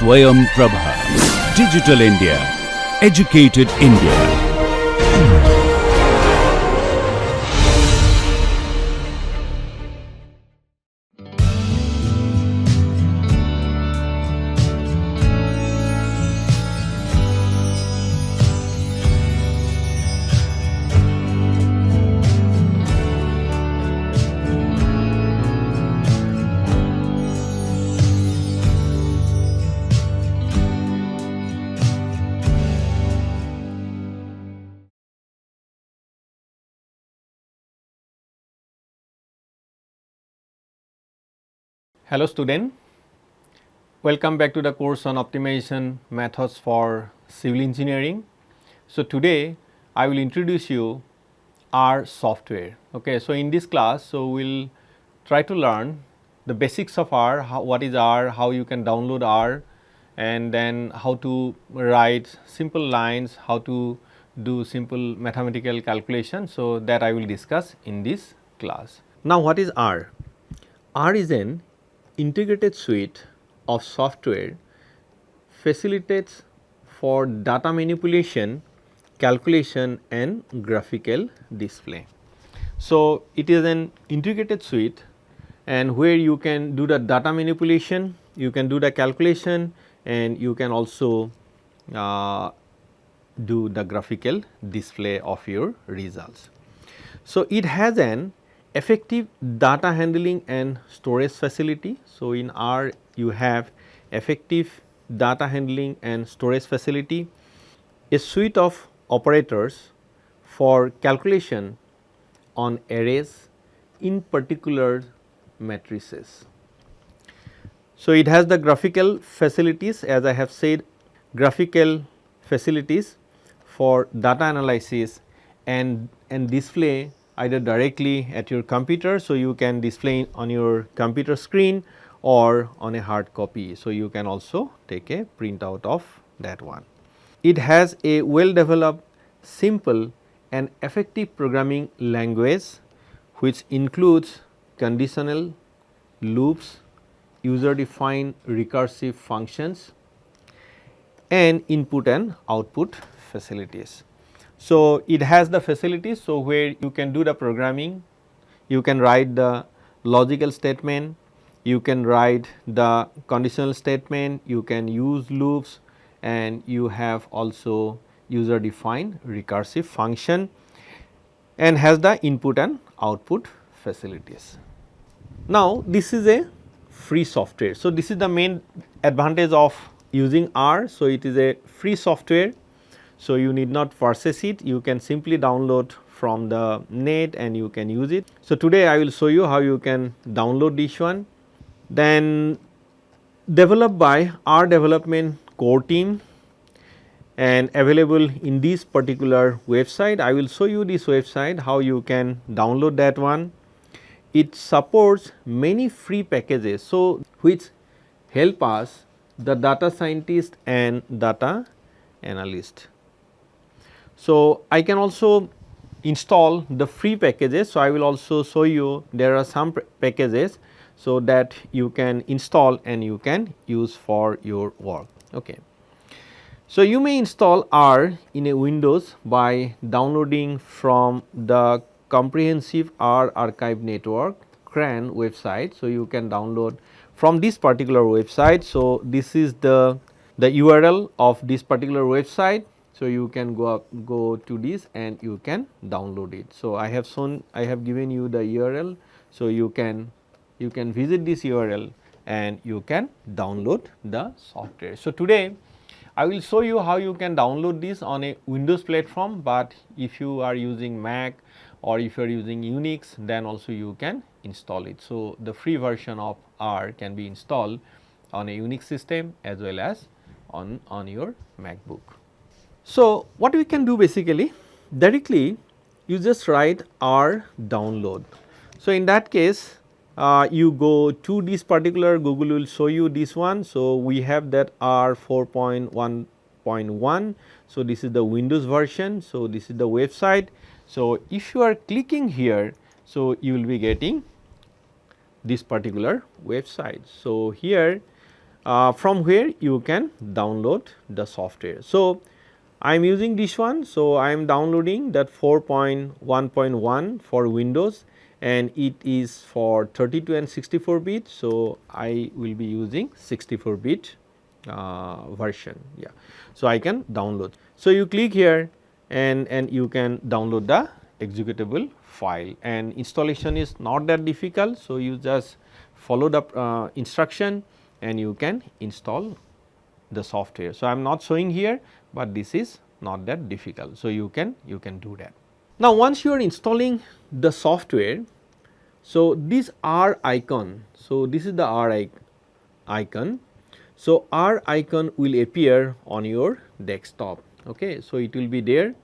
Swayam Prabha. Digital India. Educated India. Hello student, welcome back to the course on optimization methods for civil engineering. So today I will introduce you R software. Okay, so in this class, we'll try to learn the basics of R, what is R, how you can download R, and then how to write simple lines, how to do simple mathematical calculations. So that I will discuss in this class. Now what is R? R is an integrated suite of software facilitates for data manipulation, calculation and graphical display. So, it is an integrated suite and where you can do the data manipulation, you can do the calculation and you can also do the graphical display of your results. So, it has an effective data handling and storage facility. So, in R you have effective data handling and storage facility, a suite of operators for calculation on arrays, in particular matrices. So, it has the graphical facilities, as I have said, graphical facilities for data analysis and display either directly at your computer. So, you can display on your computer screen or on a hard copy. So, you can also take a printout of that one. It has a well developed, simple and effective programming language which includes conditional, loops, user defined recursive functions and input and output facilities. So, it has the facilities, so where you can do the programming, you can write the logical statement, you can write the conditional statement, you can use loops and you have also user defined recursive function and has the input and output facilities. Now, this is a free software. So, this is the main advantage of using R. So, it is a free software. So, you need not purchase it, you can simply download from the net and you can use it. So, today I will show you how you can download this one. Then developed by R development core team and available in this particular website. I will show you this website how you can download that one. It supports many free packages, so which help us the data scientist and data analyst. So, I can also install the free packages. So, I will also show you there are some packages, so that you can install and you can use for your work. Okay. So, you may install R in a Windows by downloading from the Comprehensive R Archive Network CRAN website. So, you can download from this particular website. So, this is the URL of this particular website. So, you can go to this and you can download it. So, I have given you the URL. So, you can visit this URL and you can download the software. So, today I will show you how you can download this on a Windows platform, but if you are using Mac or if you are using Unix, then also you can install it. So, the free version of R can be installed on a Unix system as well as on your MacBook. So, what we can do basically, directly you just write R download. So, in that case you go to this particular, Google will show you this one. So, we have that R 4.1.1. So, this is the Windows version. So, this is the website. So, if you are clicking here, so you will be getting this particular website. So, here from where you can download the software. So, I am using this one. So, I am downloading that 4.1.1 for Windows, and it is for 32 and 64 bit. So, I will be using 64 bit version. Yeah. So, I can download. So, you click here and you can download the executable file, and installation is not that difficult. So, you just follow the instruction and you can install the software. So, I am not showing here, but this is not that difficult. So, you can do that. Now, once you are installing the software, so this R icon, so this is the R icon. So, R icon will appear on your desktop. Okay. So, it will be there,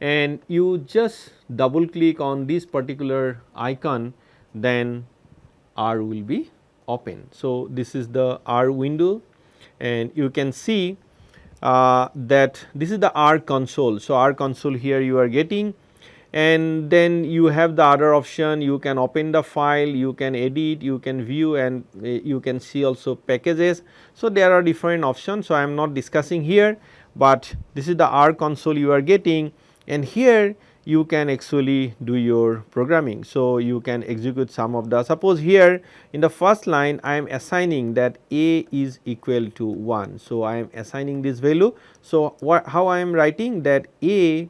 and you just double click on this particular icon, then R will be open. So, this is the R window, and you can see that this is the R console. So, R console here you are getting, and then you have the other option, you can open the file, you can edit, you can view, and you can see also packages. So, there are different options. So, I am not discussing here, but this is the R console you are getting, and here you can actually do your programming. So, you can execute some of the, suppose here in the first line I am assigning that A is equal to 1. So, I am assigning this value. So, how I am writing that A,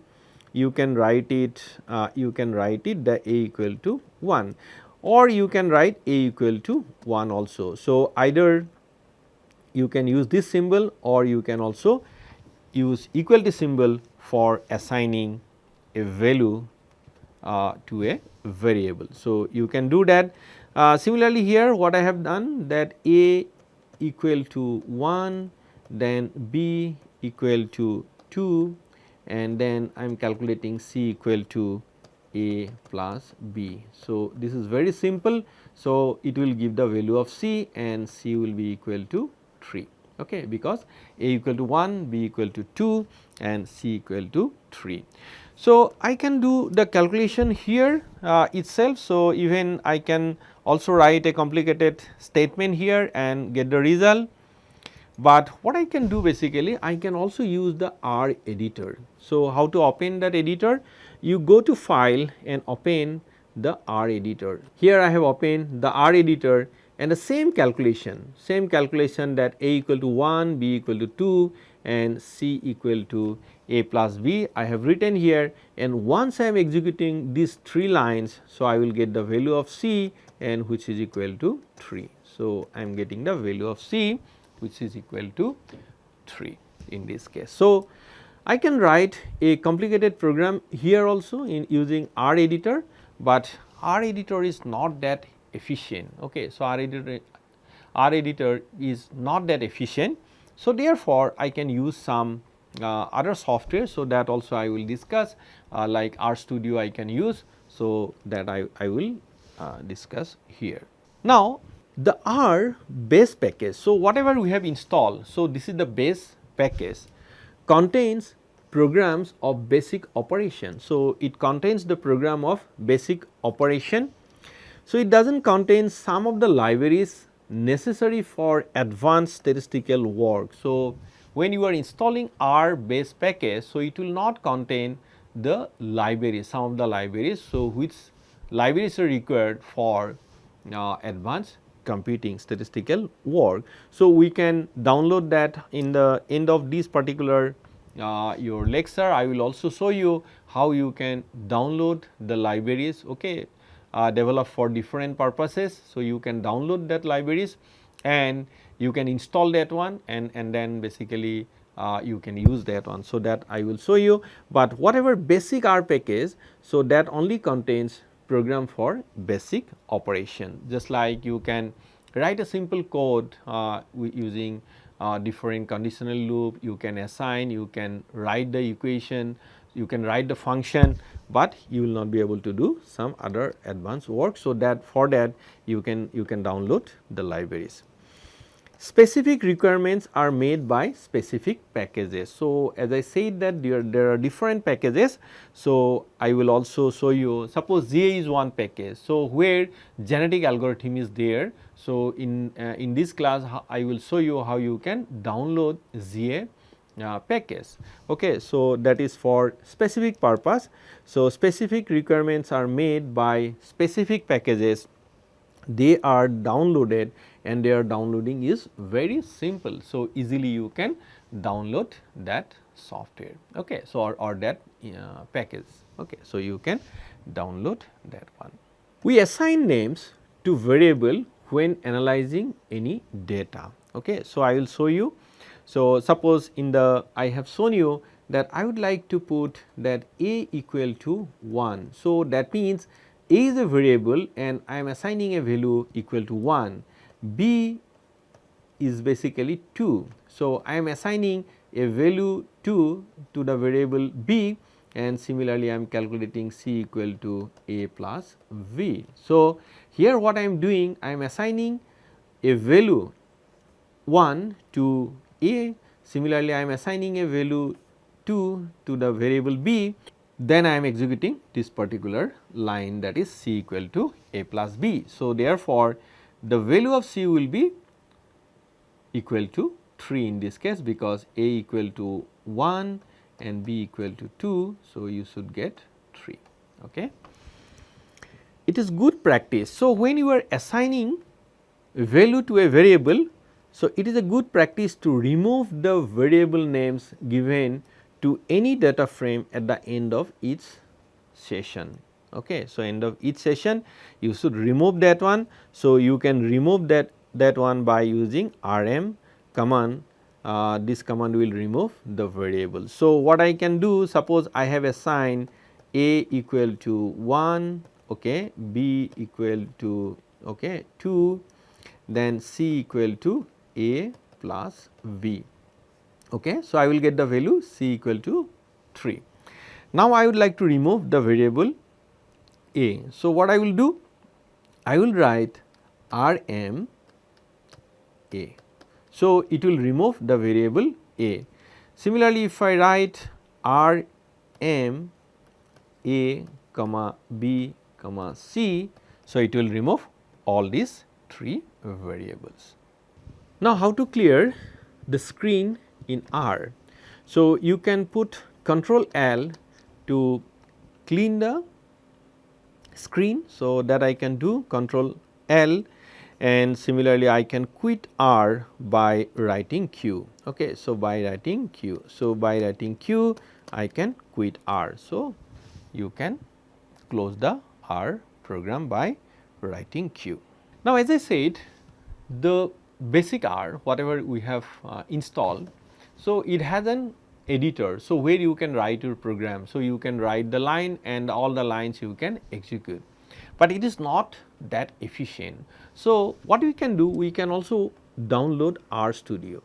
you can write it the A equal to 1, or you can write A equal to 1 also. So, either you can use this symbol, or you can also use equal to symbol for assigning a value to a variable. So, you can do that. Similarly, here what I have done, that A equal to 1, then B equal to 2, and then I am calculating C equal to A plus B. So, this is very simple. So, it will give the value of C, and C will be equal to 3. Okay, because A equal to 1, B equal to 2, and C equal to 3. So, I can do the calculation here itself. So, even I can also write a complicated statement here and get the result, but what I can do basically, I can also use the R editor. So, how to open that editor? You go to file and open the R editor. Here I have opened the R editor, and the same calculation that A equal to 1, B equal to 2, and C equal to A plus B I have written here, and once I am executing these 3 lines, so I will get the value of C, and which is equal to 3. So, I am getting the value of C, which is equal to 3 in this case. So, I can write a complicated program here also in using R editor, but R editor is not that efficient. Okay. So, R editor is not that efficient. So, therefore, I can use some other software. So, that also I will discuss, like R Studio I can use. So, that I will discuss here. Now, the R base package. So, whatever we have installed, so this is the base package, contains programs of basic operation. So, it contains the program of basic operation. So, it does not contain some of the libraries necessary for advanced statistical work. So, when you are installing R base package, so it will not contain the libraries, some of the libraries. So, which libraries are required for advanced computing statistical work. So, we can download that in the end of this particular your lecture. I will also show you how you can download the libraries, okay, developed for different purposes. So, you can download that libraries and you can install that one, and then basically you can use that one. So, that I will show you, but whatever basic R package, so that only contains program for basic operation. Just like you can write a simple code using different conditional loop, you can assign, you can write the equation, you can write the function, but you will not be able to do some other advanced work. So, that for that you can download the libraries. specific requirements are made by specific packages. So, as I said that there are different packages. So, I will also show you, suppose GA is one package. So, where genetic algorithm is there. So, in this class I will show you how you can download GA package. Okay. So, that is for specific purpose. So, specific requirements are made by specific packages, they are downloaded and their downloading is very simple. So, easily you can download that software, okay. So, or that package, okay. So, you can download that one. We assign names to variable when analyzing any data, okay. So, I will show you. So, suppose in the I have shown you that I would like to put that a equal to 1. So, that means a is a variable and I am assigning a value equal to 1, b is basically 2. So, I am assigning a value 2 to the variable b, and similarly I am calculating c equal to a plus v. So, here what I am doing, I am assigning a value 1 to a, similarly I am assigning a value 2 to the variable b, then I am executing this particular line, that is c equal to a plus b. So, therefore, the value of c will be equal to 3 in this case, because a equal to 1 and b equal to 2. So, you should get 3. Okay. It is good practice. So, when you are assigning a value to a variable, so it is a good practice to remove the variable names given to any data frame at the end of each session. Okay. So, end of each session you should remove that one. So, you can remove that one by using rm command. This command will remove the variable. So, what I can do, suppose I have assigned a equal to 1, okay, b equal to 2, then c equal to a plus v. Okay. So, I will get the value c equal to 3. Now, I would like to remove the variable a. So, what I will do? I will write rm a. So, it will remove the variable a. Similarly, if I write rm a comma b comma c, so it will remove all these 3 variables. Now, how to clear the screen in R? So, you can put Control L to clean the screen. So, that I can do Control L, and similarly I can quit R by writing Q. Okay. So, by writing Q. So, by writing Q I can quit R. So, you can close the R program by writing Q. Now, as I said, the basic R, whatever we have installed, so it has an editor. So, where you can write your program. So, you can write the line and all the lines you can execute, but it is not that efficient. So, what we can do, we can also download R Studio.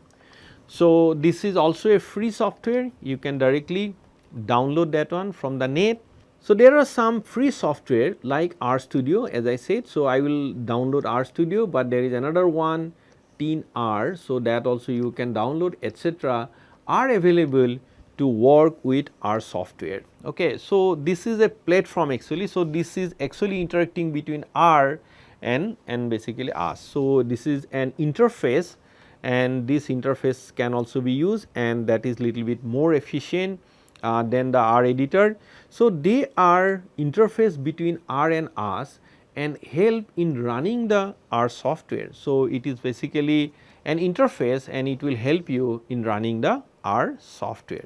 So, this is also a free software, you can directly download that one from the net. So, there are some free software like R Studio, as I said. So, I will download R Studio, but there is another one Teen R. So, that also you can download, etc. are available to work with our software. Okay. So, this is a platform actually. So, this is actually interacting between R and basically us. So, this is an interface, and this interface can also be used, and that is little bit more efficient than the R editor. So, they are interface between R and us and help in running the R software. So, it is basically an interface and it will help you in running the R software.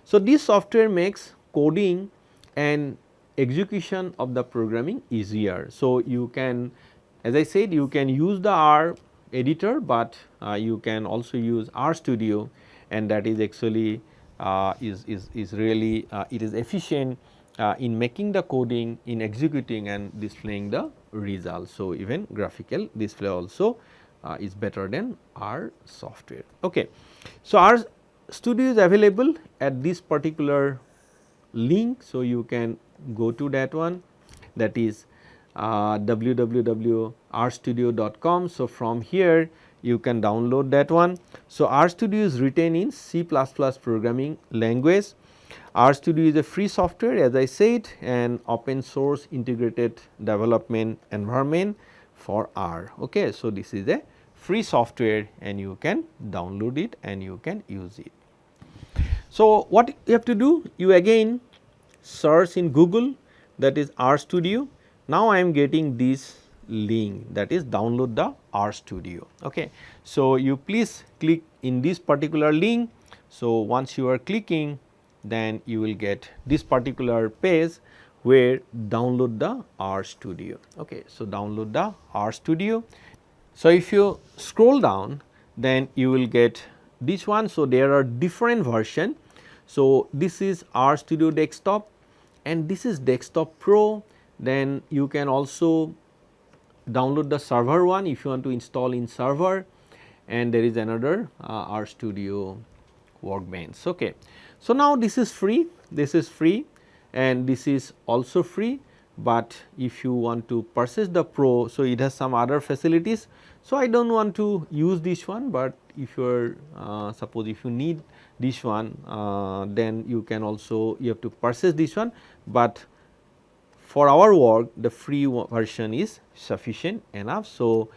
So, this software makes coding and execution of the programming easier. So, you can, as I said, you can use the R editor, but you can also use R Studio, and that is actually is really it is efficient in making the coding, in executing and displaying the results. So, even graphical display also is better than R software. Okay. So, R Studio is available at this particular link. So, you can go to that one, that is www.rstudio.com. So, from here you can download that one. So, RStudio is written in C++ programming language. RStudio is a free software, as I said, and open source integrated development environment for R. Okay. So, this is a free software and you can download it and you can use it. So, what you have to do? You again search in Google, that is RStudio. Now, I am getting this link, that is download the RStudio. Okay. So, you please click in this particular link. So, once you are clicking, then you will get this particular page where download the RStudio. Okay. So, download the RStudio. So, if you scroll down, then you will get this one. So, there are different version. So, this is RStudio desktop and this is desktop pro. Then you can also download the server one if you want to install in server, and there is another RStudio workbench. Okay. So, now this is free, and this is also free, but if you want to purchase the pro, so it has some other facilities. So, I do not want to use this one, but if you are suppose if you need this one, then you can also, you have to purchase this one, but for our work the free version is sufficient enough. So,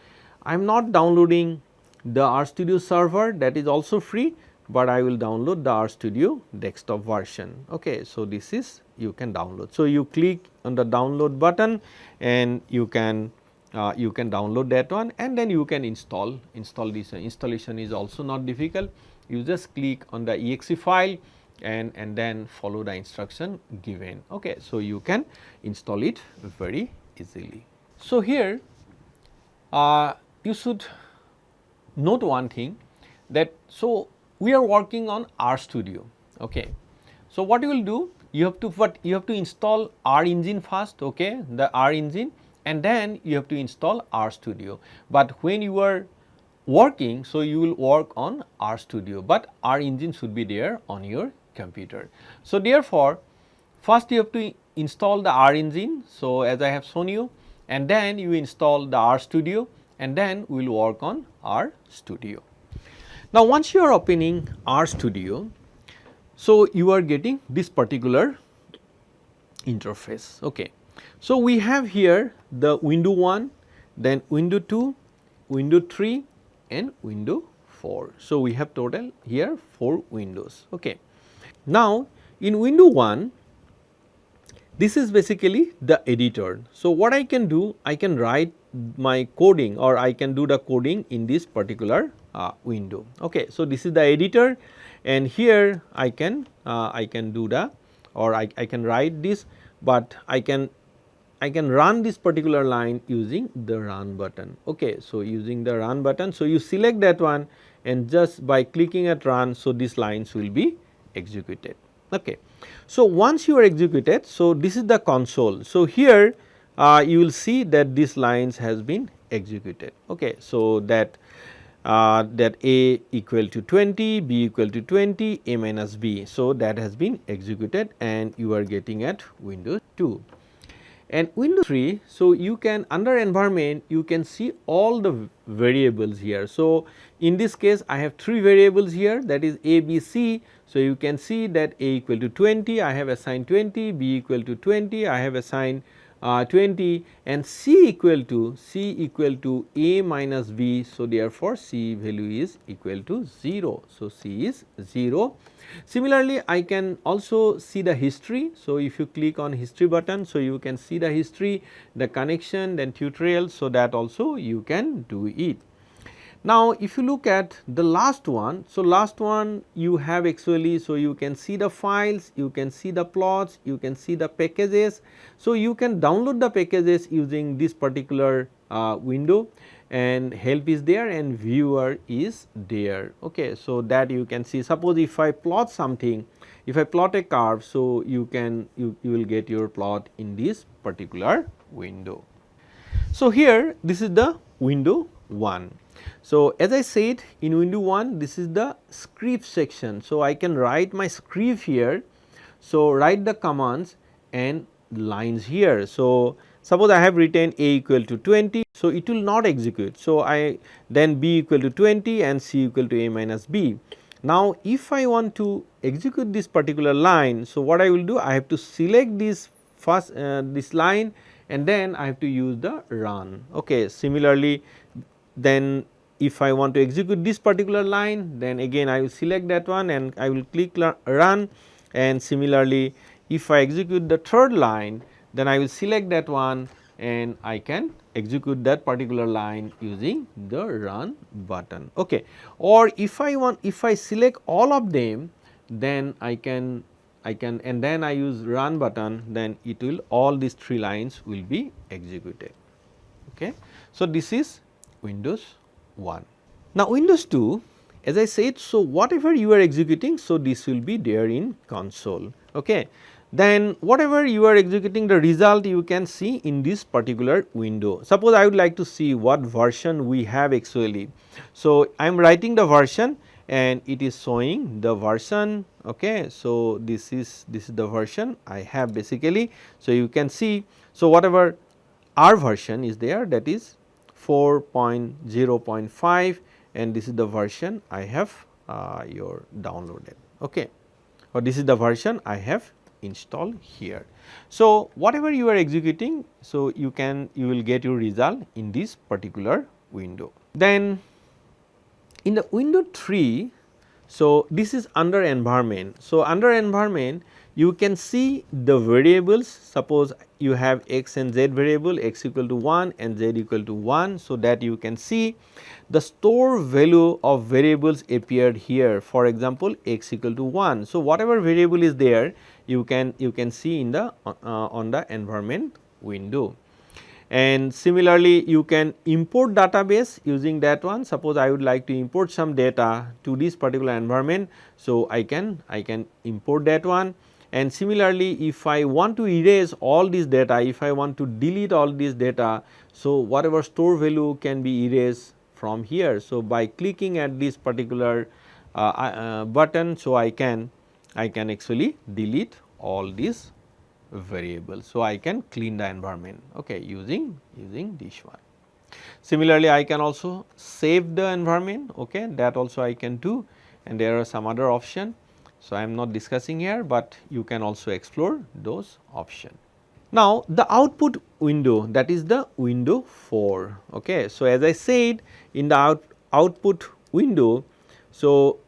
I am not downloading the RStudio server, that is also free, but I will download the RStudio desktop version. Okay. So, this is you can download. So, you click on the download button and you can download that one, and then you can install this. Installation is also not difficult. You just click on the exe file and then follow the instruction given. Okay. So, you can install it very easily. So, here you should note one thing, that so we are working on RStudio. Okay. So, what you will do, you have to install R engine first, okay, the R engine, and then you have to install RStudio. But when you are working, so you will work on RStudio, but R engine should be there on your computer. So, therefore, first you have to install the R engine. So, as I have shown you, and then you install the RStudio, and then we will work on RStudio. Now, once you are opening RStudio, so you are getting this particular interface. Okay. So, we have here the window 1, then window 2, window 3 and window 4. So, we have total here 4 windows. Okay. Now, in window 1, this is basically the editor. So, what I can do, I can write my coding, or I can do the coding in this particular window. Okay. So, this is the editor, and here I can do the, or I can write this, but I can run this particular line using the run button. Okay. So, using the run button. So, you select that one and just by clicking at run, so these lines will be executed. Okay. So, once you are executed, so this is the console. So, here you will see that these lines has been executed. Okay. So, that A equal to 20, B equal to 20, A minus B. So, that has been executed and you are getting at Windows 2. And Windows 3, so you can, under environment, you can see all the variables here. So, in this case I have 3 variables here, that is A, B, C. So, you can see that A equal to 20, I have assigned 20, B equal to 20, I have assigned 20, and C equal to A minus B. So, therefore, C value is equal to 0. So, C is 0. Similarly, I can also see the history. So, if you click on history button, so you can see the history, the connection, then tutorial. So, that also you can do it. Now, if you look at the last one, so last one you have actually, so you can see the files, you can see the plots, you can see the packages. So, you can download the packages using this particular window, and help is there and viewer is there. Okay. So, that you can see, suppose if I plot something, if I plot a curve, so you will get your plot in this particular window. So, here this is the window 1. So, as I said, in window 1, this is the script section. So, I can write my script here. So, write the commands and lines here. So, suppose I have written a equal to 20, so it will not execute. So, I then b equal to 20 and c equal to a minus b. Now, if I want to execute this particular line, so what I will do, I have to select this first this line and then I have to use the run. Okay. Similarly, then if I want to execute this particular line, then again I will select that one and I will click run, and similarly if I execute the third line, then I will select that one and I can execute that particular line using the run button. Okay. Or if I select all of them, then I can and then I use run button, then it will, all these 3 lines will be executed. Okay. So, this is Windows 1. Now, Windows 2, as I said, so whatever you are executing, so this will be there in console. Okay. Then whatever you are executing, the result you can see in this particular window. Suppose I would like to see what version we have actually. So, I am writing the version and it is showing the version. Okay. So, this is the version I have basically. So, you can see, so whatever our version is there, that is 4.0.5, and this is the version I have your downloaded. Okay. Or this is the version I have installed here. So, whatever you are executing, so you will get your result in this particular window. Then in the window 3, so this is under environment. So, under environment you can see the variables. Suppose you have x and z variable, x equal to 1 and z equal to 1. So, that you can see the store value of variables appeared here, for example, x equal to 1. So, whatever variable is there, you can see in the on the environment window. And similarly, you can import database using that one. Suppose I would like to import some data to this particular environment, so I can import that one. And similarly, if I want to erase all this data, if I want to delete all this data, so whatever store value can be erased from here. So, by clicking at this particular button, so I can actually delete all these variables. So, I can clean the environment, okay, using this one. Similarly, I can also save the environment, okay, that also I can do, and there are some other options. So, I am not discussing here, but you can also explore those options. Now, the output window, that is the window 4. Okay. So, as I said, in the output window, so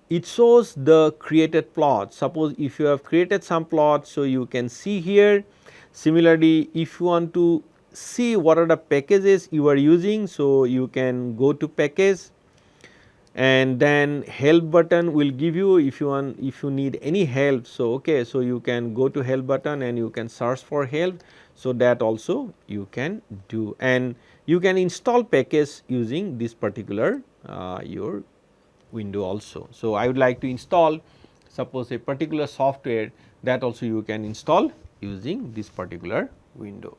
it shows the created plot. Suppose if you have created some plot, so you can see here. Similarly, if you want to see what are the packages you are using, so you can go to package, and then help button will give you, if you need any help. So, okay, so you can go to help button and you can search for help. So, that also you can do, and you can install package using this particular your window also. So, I would like to install suppose a particular software, that also you can install using this particular window.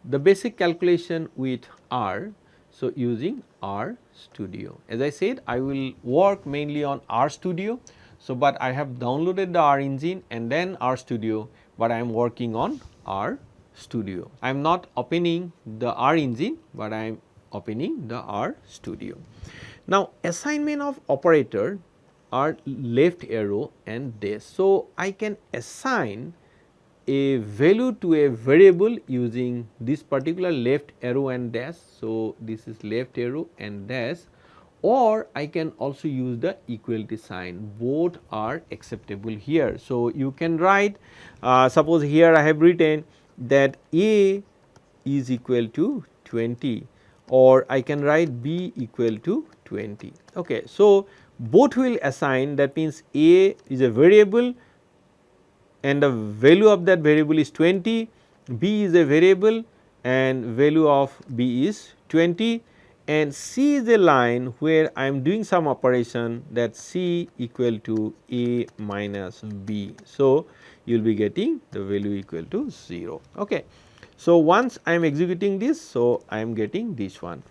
The basic calculation with R, so using R Studio. As I said, I will work mainly on R Studio. So, but I have downloaded the R engine and then R Studio, but I am working on R Studio. I am not opening the R engine, but I am opening the R Studio. Now, assignment of operator are left arrow and dash. So, I can assign a value to a variable using this particular left arrow and dash. So, this is left arrow and dash, or I can also use the equality sign. Both are acceptable here. So, you can write suppose here I have written that A is equal to 20, or I can write B equal to 20. Okay. So, both will assign, that means A is a variable and the value of that variable is 20, B is a variable and value of B is 20, and C is a line where I am doing some operation, that C equal to A minus B. So, you will be getting the value equal to 0. Okay. So, once I am executing this, so I am getting this one.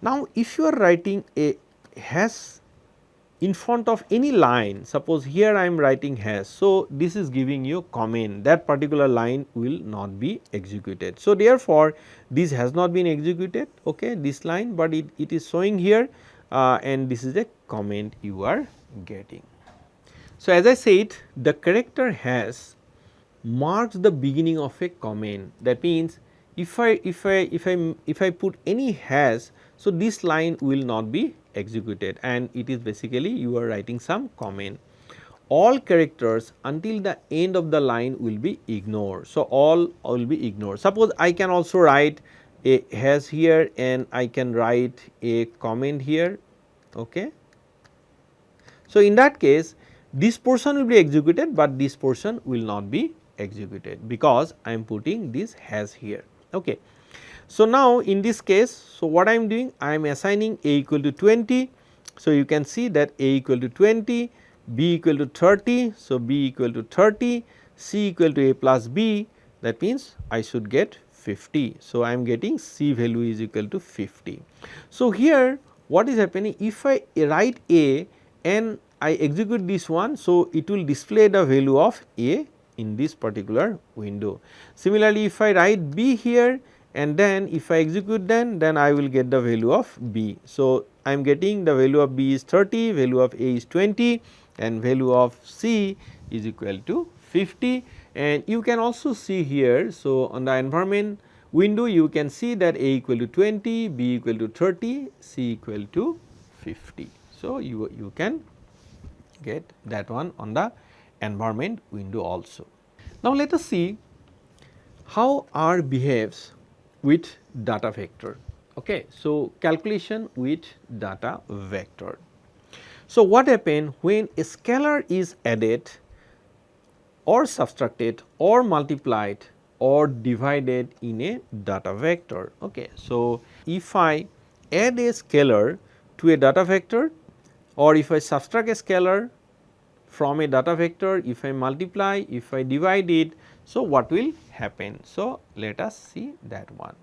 Now, if you are writing a hash in front of any line, suppose here I am writing has. So, this is giving you comment that particular line will not be executed. So, therefore, this has not been executed, okay, this line, but it is showing here and this is a comment you are getting. So, as I said, the character has marks the beginning of a comment. That means, if I put any has, so this line will not be executed, and it is basically you are writing some comment. All characters until the end of the line will be ignored. So, all will be ignored. Suppose I can also write a has here and I can write a comment here. Okay. So, in that case this portion will be executed, but this portion will not be executed because I am putting this has here. Okay. So, now in this case, so what I am doing, I am assigning a equal to 20. So, you can see that a equal to 20, b equal to 30. So, b equal to 30, c equal to a plus b, that means I should get 50. So, I am getting c value is equal to 50. So, here what is happening, if I write a and I execute this one, so it will display the value of a in this particular window. Similarly, if I write b here and then if I execute then I will get the value of b. So, I am getting the value of b is 30, value of a is 20 and value of c is equal to 50, and you can also see here. So, on the environment window you can see that a equal to 20, b equal to 30, c equal to 50. So, you can get that one on the environment window also. Now, let us see how R behaves with data vector. Okay. So, calculation with data vector. So, what happens when a scalar is added or subtracted or multiplied or divided in a data vector. Okay. So, if I add a scalar to a data vector, or if I subtract a scalar from a data vector, if I multiply, if I divide it, so what will happen? So, let us see that one.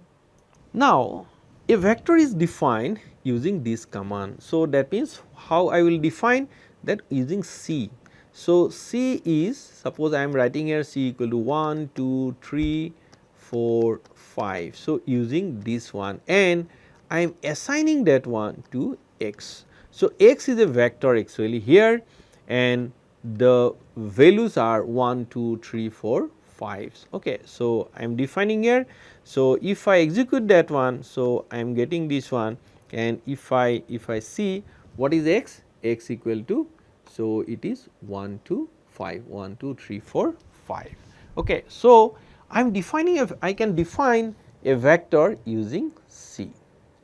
Now, a vector is defined using this command. So, that means how I will define that using C. So, C is, suppose I am writing here C equal to 1, 2, 3, 4, 5. So, using this one, and I am assigning that one to x. So, x is a vector actually here, and the values are 1, 2, 3, 4, 5. Okay. So, I am defining here. So, if I execute that one, so I am getting this one, and if I see what is x, x equal to, so it is 1, 2, 5, 1, 2, 3, 4, 5. Okay. So, I am defining I can define a vector using C.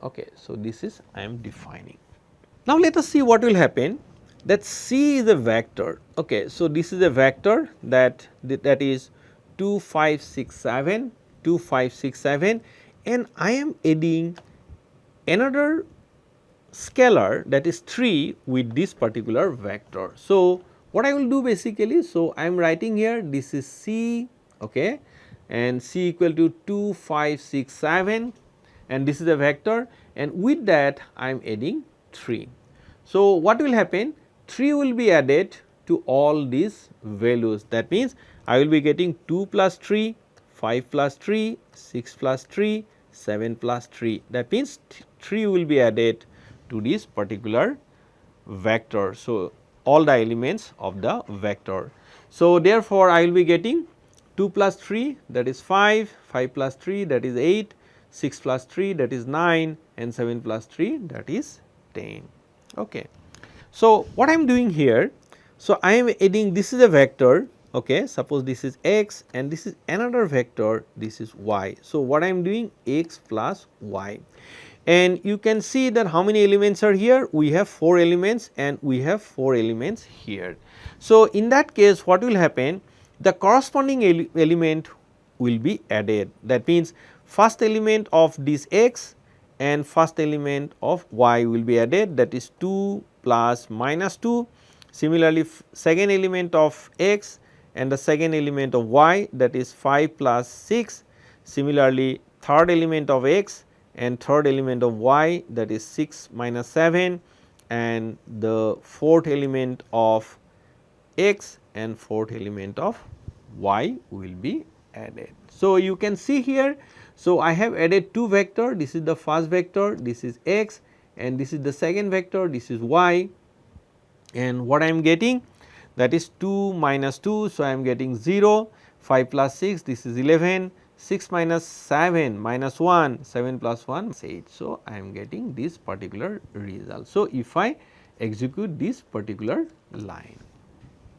Okay. So, this is I am defining. Now, let us see what will happen, that C is a vector. Okay. So, this is a vector that is 2, 5, 6, 7, 2, 5, 6, 7, and I am adding another scalar, that is 3, with this particular vector. So, what I will do basically, so I am writing here this is C, okay, and C equal to 2, 5, 6, 7, and this is a vector, and with that I am adding 3. So, what will happen? 3 will be added to all these values. That means, I will be getting 2 plus 3, 5 plus 3, 6 plus 3, 7 plus 3. That means, 3 will be added to this particular vector. So, all the elements of the vector. So, therefore, I will be getting 2 plus 3, that is 5, 5 plus 3, that is 8, 6 plus 3, that is 9, and 7 plus 3, that is 10. Okay. So, what I am doing here, so I am adding, this is a vector, okay, suppose this is x and this is another vector, this is y. So, what I am doing, x plus y, and you can see that how many elements are here, we have 4 elements and we have 4 elements here. So, in that case what will happen, the corresponding element will be added. That means, first element of this x and first element of y will be added, that is 2 plus minus 2. Similarly, second element of x and the second element of y, that is 5 plus 6. Similarly, third element of x and third element of y, that is 6 minus 7 and the fourth element of x and fourth element of y will be added. So, you can see here. So, I have added two vector, this is the first vector, this is x, and this is the second vector, this is y, and what I am getting, that is 2 minus 2. So, I am getting 0, 5 plus 6, this is 11, 6 minus 7 minus 1, 7 plus 1 is 8. So, I am getting this particular result. So, if I execute this particular line.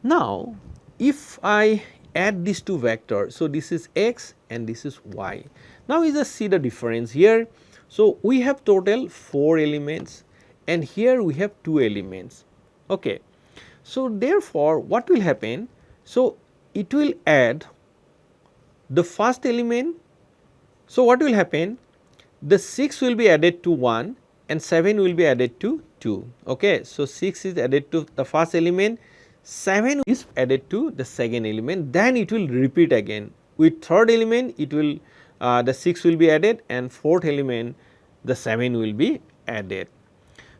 Now, if I add these two vectors, so this is x and this is y. Now, we just see the difference here. So, we have total 4 elements and here we have 2 elements. Okay. So, therefore, what will happen? So, it will add the first element. So, what will happen? The 6 will be added to 1 and 7 will be added to 2. Okay. So, 6 is added to the first element, 7 is added to the second element, then it will repeat again. With third element, it will the 6 will be added, and fourth element the 7 will be added.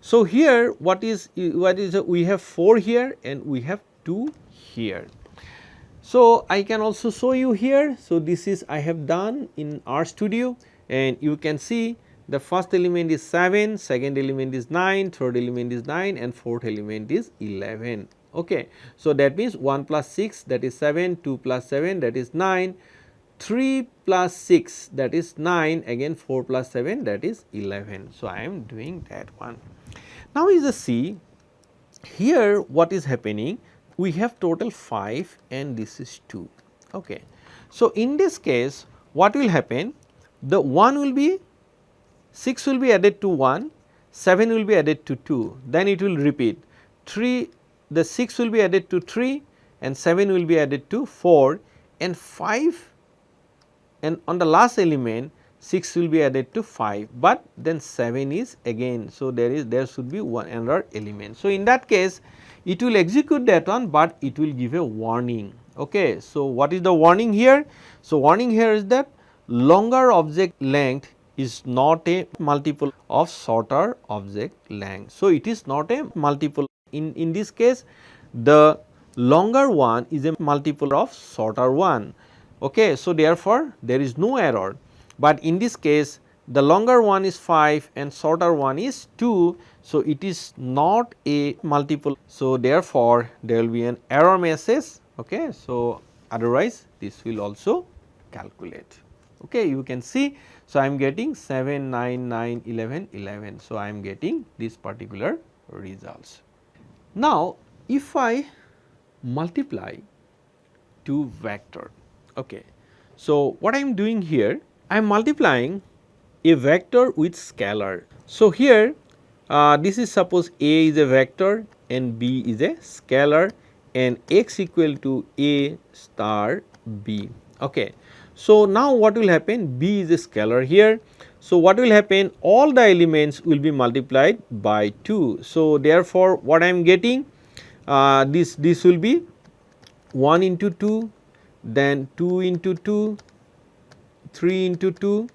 So, here what is we have 4 here and we have 2 here. So, I can also show you here. So, this is I have done in RStudio, and you can see the first element is 7, second element is 9, third element is 9 and fourth element is 11. Okay. So, that means 1 plus 6 that is 7, 2 plus 7 that is 9, 3 plus 6 that is 9, again 4 plus 7 that is 11. So, I am doing that one. Now, is the see here what is happening, we have total 5 and this is 2. Okay. So, in this case what will happen, the 1 will be 6 will be added to 1, 7 will be added to 2, then it will repeat 3, the 6 will be added to 3 and 7 will be added to 4 and 5, and on the last element 6 will be added to 5, but then 7 is again. So, there should be one another element. So, in that case it will execute that one, but it will give a warning. Okay. So, what is the warning here? So, warning here is that longer object length is not a multiple of shorter object length. So, it is not a multiple. In this case, the longer one is a multiple of shorter one. Okay. So, therefore, there is no error, but in this case the longer one is 5 and shorter one is 2. So, it is not a multiple. So, therefore, there will be an error message. Okay. So, otherwise this will also calculate. Okay. You can see. So, I am getting 7, 9, 9, 11, 11. So, I am getting these particular results. Now, if I multiply two vector, okay. So, what I am doing here, I am multiplying a vector with scalar. So, here this is suppose A is a vector and B is a scalar and x equal to A star B. Okay. So, now what will happen, B is a scalar here. So, what will happen, all the elements will be multiplied by 2. So, therefore, what I am getting, this will be 1 into 2, then 2 into 2, 3 into 2,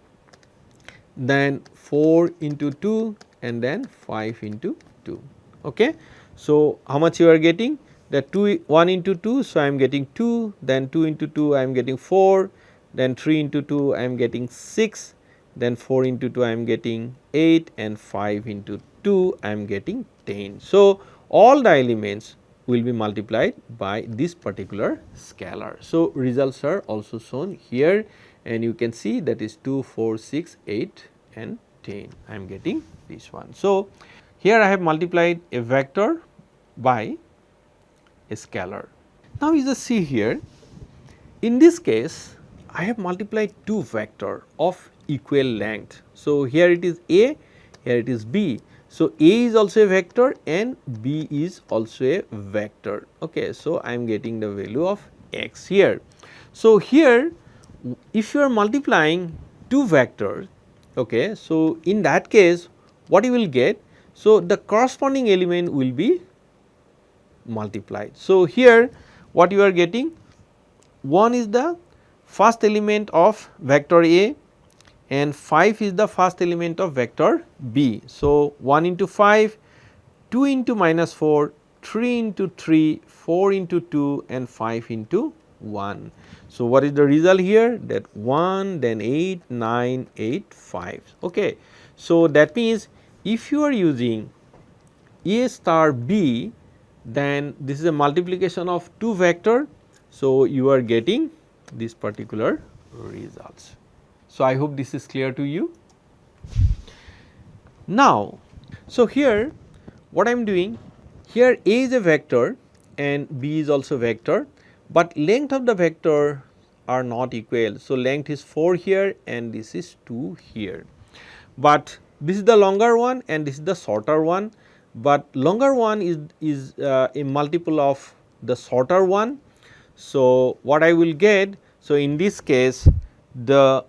then 4 into 2 and then 5 into 2. Okay. So, how much you are getting, the 1 into 2. So, I am getting 2, then 2 into 2 I am getting 4, then 3 into 2 I am getting 6, then 4 into 2 I am getting 8 and 5 into 2 I am getting 10. So, all the elements will be multiplied by this particular scalar. So, results are also shown here and you can see that is 2, 4, 6, 8 and 10. I am getting this one. So, here I have multiplied a vector by a scalar. Now, you just see here, in this case I have multiplied two vector of equal length. So, here it is A, here it is B. So, A is also a vector and B is also a vector. Okay. So, I am getting the value of x here. So, here if you are multiplying two vectors, okay, so in that case what you will get, so the corresponding element will be multiplied. So, here what you are getting, 1 is the first element of vector A and 5 is the first element of vector B. So, 1 into 5 2 into minus 4, 3 into 3, 4 into 2 and 5 into 1. So, what is the result here? That 1, then 8, 9, 8, 5. Okay. So, that means if you are using A star B, then this is a multiplication of 2 vector. So, you are getting this particular results. So, I hope this is clear to you. Now, so here what I am doing, here A is a vector and B is also vector, but length of the vector are not equal. So, length is 4 here and this is 2 here, but this is the longer one and this is the shorter one, but longer one is a multiple of the shorter one. So, what I will get, so in this case the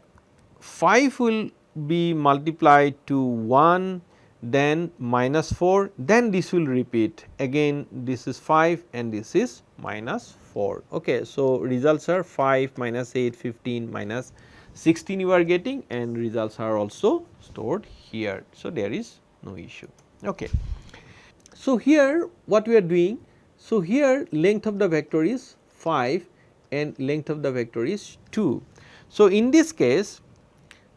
5 will be multiplied to 1, then minus 4, then this will repeat again, this is 5 and this is minus 4. Okay. So, results are 5 minus 8 15 minus 16 you are getting, and results are also stored here. So, there is no issue. Okay. So, here what we are doing, so here length of the vector is 5 and length of the vector is 2. So, in this case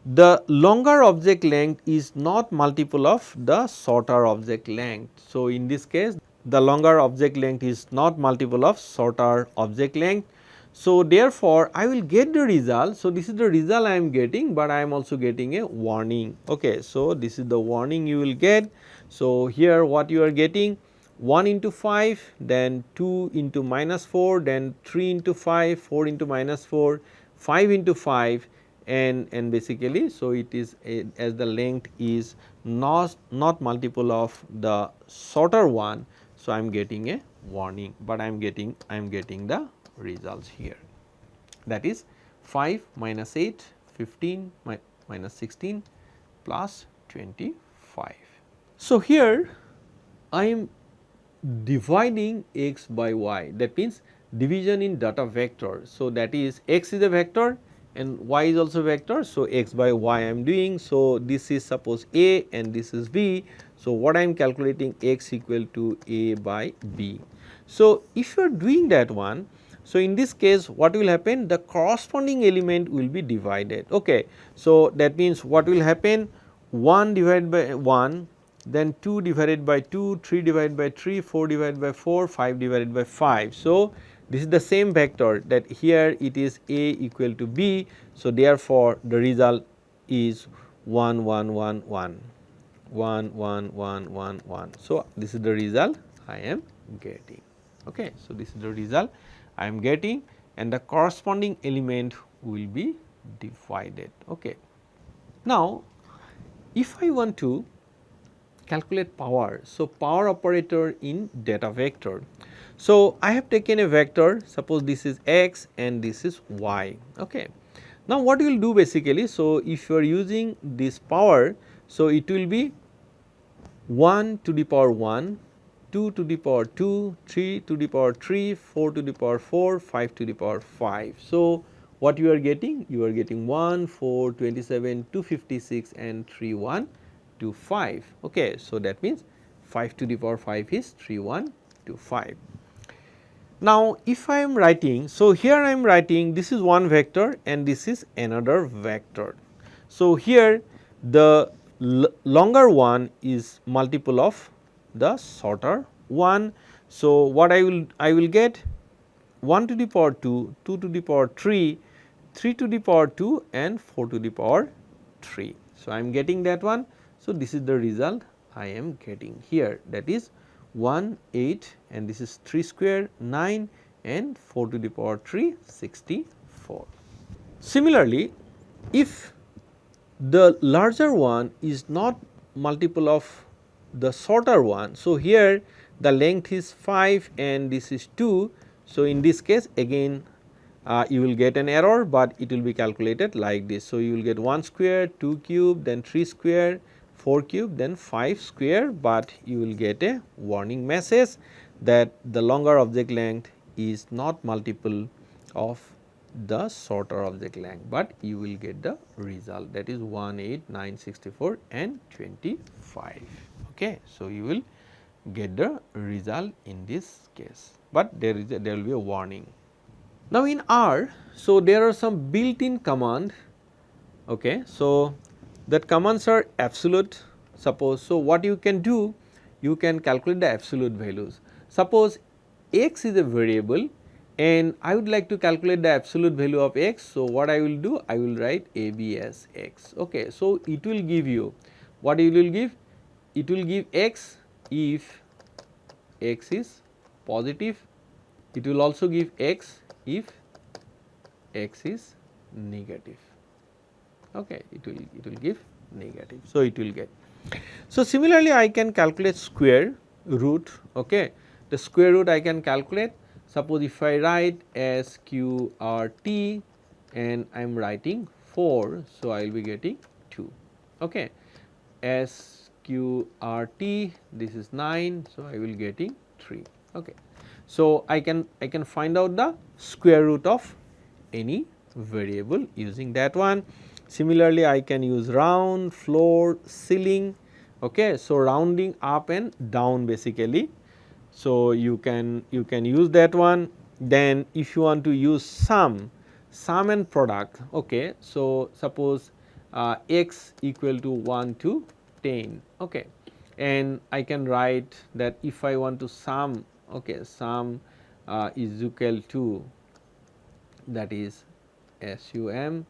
the longer object length is not multiple of the shorter object length. So, in this case the longer object length is not multiple of shorter object length. So, therefore, I will get the result. So, this is the result I am getting, but I am also getting a warning. Okay. So, this is the warning you will get. So, here what you are getting, 1 into 5, then 2 into minus 4, then 3 into 5, 4 into minus 4, 5 into 5, and basically, so it is as the length is not multiple of the shorter one. So, I am getting a warning, but I am getting the results here, that is 5 minus 8 15 minus 16 plus 25. So, here I am dividing x by y, that means division in data vector. So, that is x is a vector and y is also vector. So, x by y I am doing. So, this is suppose a and this is b. So, what I am calculating x equal to a by b. So, if you are doing that one, so in this case what will happen, the corresponding element will be divided. Okay. So, that means what will happen, 1 divided by 1, then 2 divided by 2, 3 divided by 3, 4 divided by 4, 5 divided by 5. So, this is the same vector, that here it is a equal to b. So, therefore, the result is 1 1 1 1 1 1 1 1 1. So, this is the result I am getting. Okay. So, this is the result I am getting, and the corresponding element will be divided. Okay. Now, if I want to calculate power, so power operator in data vector. So, I have taken a vector, suppose this is x and this is y. Okay. Now, what you will do basically, so if you are using this power, so it will be 1 to the power 1, 2 to the power 2, 3 to the power 3, 4 to the power 4, 5 to the power 5. So, what you are getting? You are getting 1, 4, 27, 256 and 3, 1, 2, 5. Okay. So, that means 5 to the power 5 is 3, 1, 2, 5. Now, if I am writing, so here I am writing this is one vector and this is another vector. So, here the longer one is multiple of the shorter one. So, what I will get 1 to the power 2, 2 to the power 3, 3 to the power 2 and 4 to the power 3. So, I am getting that one. So, this is the result I am getting here, that is 1 8 and this is 3 square 9 and 4 to the power 3 64. Similarly, if the larger one is not multiple of the shorter one. So, here the length is 5 and this is 2. So, in this case again you will get an error, but it will be calculated like this. So, you will get 1 square, 2 cube, then 3 square, 4 cube, then 5 square, but you will get a warning message that the longer object length is not multiple of the shorter object length, but you will get the result, that is 1 8 9 64 and 25. Okay. So, you will get the result in this case, but there will be a warning. Now, in R, so there are some built-in command. Okay, so that commands are absolute. Suppose, so what you can do, you can calculate the absolute values. Suppose x is a variable and I would like to calculate the absolute value of x. So, what I will do, I will write a b as x. Okay, so it will give you, what it will give? It will give x if x is positive. It will also give x if x is negative. Okay, it will give negative. So, it will get. So, similarly I can calculate square root. Okay, the square root I can calculate. Suppose if I write SQRT and I am writing 4, so I will be getting 2. Okay, SQRT, this is 9, so I will getting 3. Okay, so I can find out the square root of any variable using that one. Similarly, I can use round, floor, ceiling. Okay, so rounding up and down basically. So you can use that one. Then if you want to use sum and product. Okay, so suppose x equal to 1 to 10. Okay, and I can write that if I want to sum. Okay, sum is equal to, that is sum,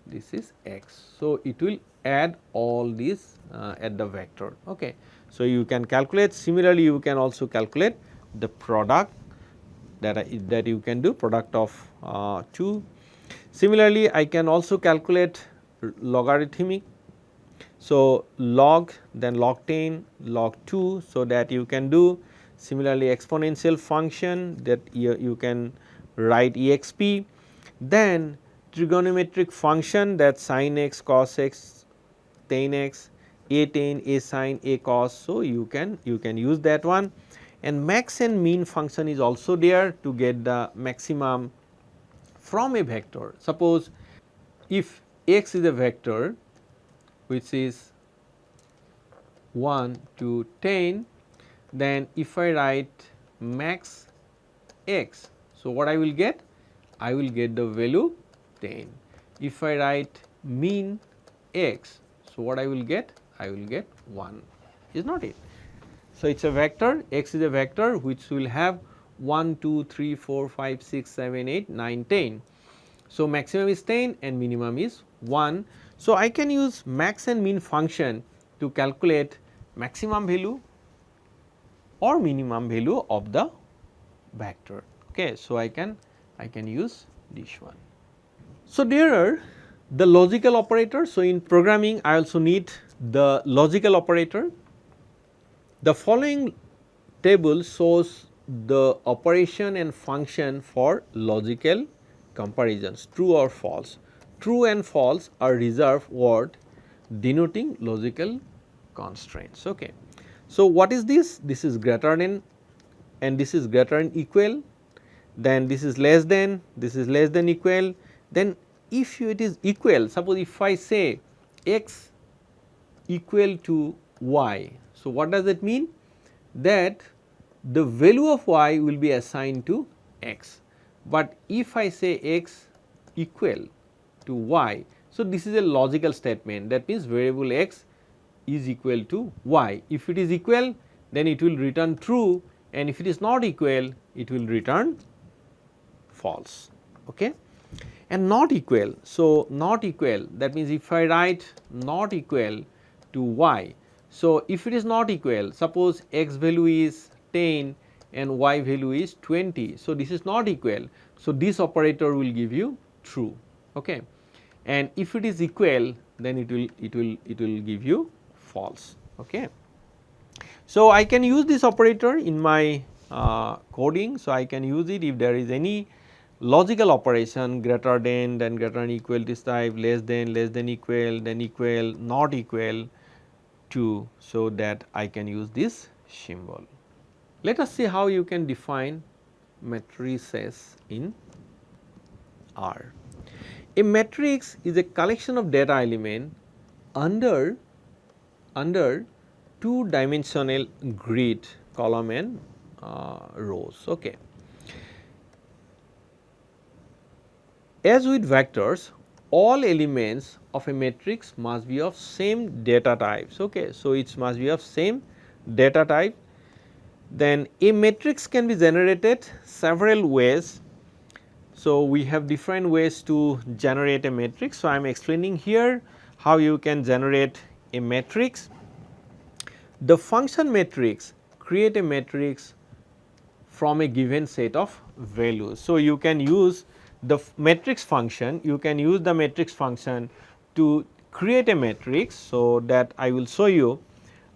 this is x. So, it will add all these at the vector. Okay. So, you can calculate. Similarly, you can also calculate the product that you can do, product of 2. Similarly, I can also calculate logarithmic. So, log, then log 10, log 2, so that you can do. Similarly, exponential function, that you can write exp. Then trigonometric function, that sin x, cos x, tan x, a tan, a sin, a cos. So, you can use that one, and max and mean function is also there to get the maximum from a vector. Suppose if x is a vector which is 1 to 10, then if I write max x, so what I will get? I will get the value 10. If I write mean x, so what I will get? I will get 1, is not it? So, it is a vector, x is a vector which will have 1, 2, 3, 4, 5, 6, 7, 8, 9, 10. So, maximum is 10 and minimum is 1. So, I can use max and mean function to calculate maximum value or minimum value of the vector. Okay. So, I can use this one. So, there are the logical operators. So, in programming I also need the logical operator. The following table shows the operation and function for logical comparisons, true or false. True and false are reserved word denoting logical constraints. Okay. So, what is this? This is greater than and this is greater than equal, then this is less than, this is less than equal. Then if it is equal, suppose if I say x equal to y. So, what does it mean? That the value of y will be assigned to x, but if I say x equal to y. So, this is a logical statement, that means variable x is equal to y. If it is equal, then it will return true, and if it is not equal, it will return false. Okay. And not equal. So, not equal, that means if I write not equal to y. So, if it is not equal, suppose x value is 10 and y value is 20. So, this is not equal. So, this operator will give you true. Okay. And if it is equal, then it will give you false. Okay. So, I can use this operator in my coding. So, I can use it if there is any logical operation greater than, then greater than, equal this type, less than equal, then equal, not equal to, so that I can use this symbol. Let us see how you can define matrices in R. A matrix is a collection of data element under two dimensional grid column and rows. Okay. As with vectors, all elements of a matrix must be of same data types. Okay. So, it must be of same data type. Then a matrix can be generated several ways. So, we have different ways to generate a matrix. So, I am explaining here how you can generate a matrix. The function matrix create a matrix from a given set of values. So, you can use the matrix function, you can use the matrix function to create a matrix. So, that I will show you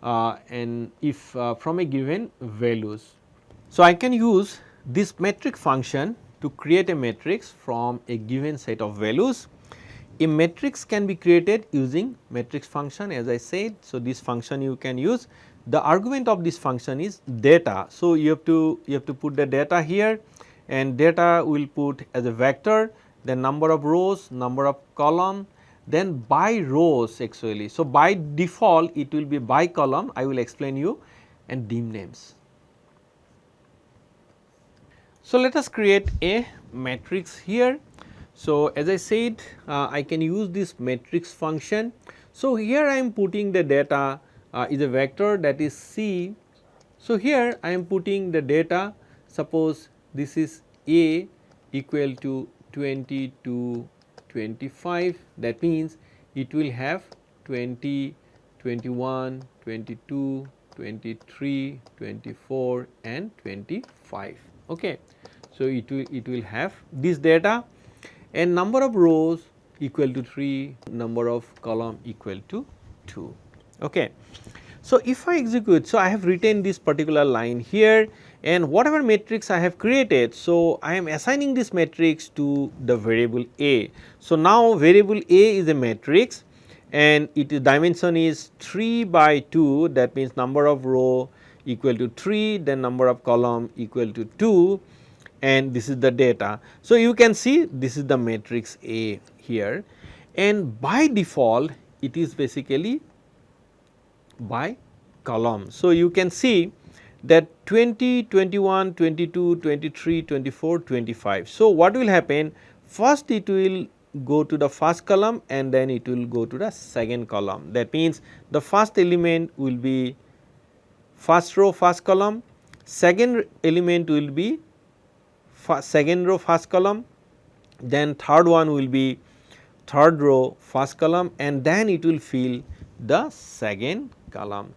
and if from a given values. So, I can use this matrix function to create a matrix from a given set of values. A matrix can be created using matrix function, as I said. So, this function you can use. The argument of this function is data. So, you have to put the data here, and data will put as a vector, then number of rows, number of column, then by rows actually. So, by default it will be by column, I will explain you, and dim names. So, let us create a matrix here. So, as I said, I can use this matrix function. So, here I am putting the data is a vector, that is C. So, here I am putting the data, suppose this is A equal to 20 to 25, that means it will have 20, 21, 22, 23, 24 and 25. Okay. So, it will have this data, and number of rows equal to 3, number of column equal to 2. Okay. So, if I execute, so I have written this particular line here, and whatever matrix I have created, so I am assigning this matrix to the variable A. So, now variable A is a matrix, and its dimension is 3 by 2, that means number of row equal to 3, then number of column equal to 2, and this is the data. So, you can see this is the matrix A here, and by default it is basically by column. So, you can see that 20, 21, 22, 23, 24, 25. So, what will happen? First it will go to the first column and then it will go to the second column. That means, the first element will be first row first column, second element will be second row first column, then third one will be third row first column, and then it will fill the second column.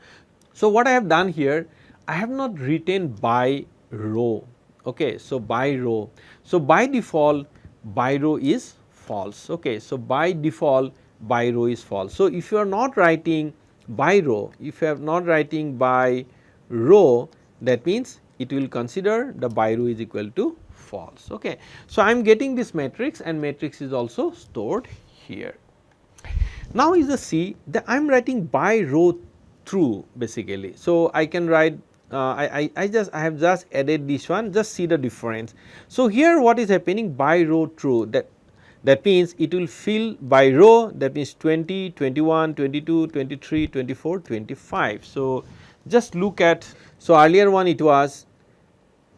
So, what I have done here, I have not written by row. Okay. So, by row. So, by default by row is false. Okay. So, by default by row is false. So, if you are not writing by row, if you are not writing by row, that means it will consider the by row is equal to false. Okay. So, I am getting this matrix, and matrix is also stored here. Now, is the C that I am writing by row true basically. So, I can write I have just added this one, just see the difference. So, here what is happening, by row true, that means it will fill by row, that means 20, 21, 22, 23, 24, 25. So, just look at, so earlier one it was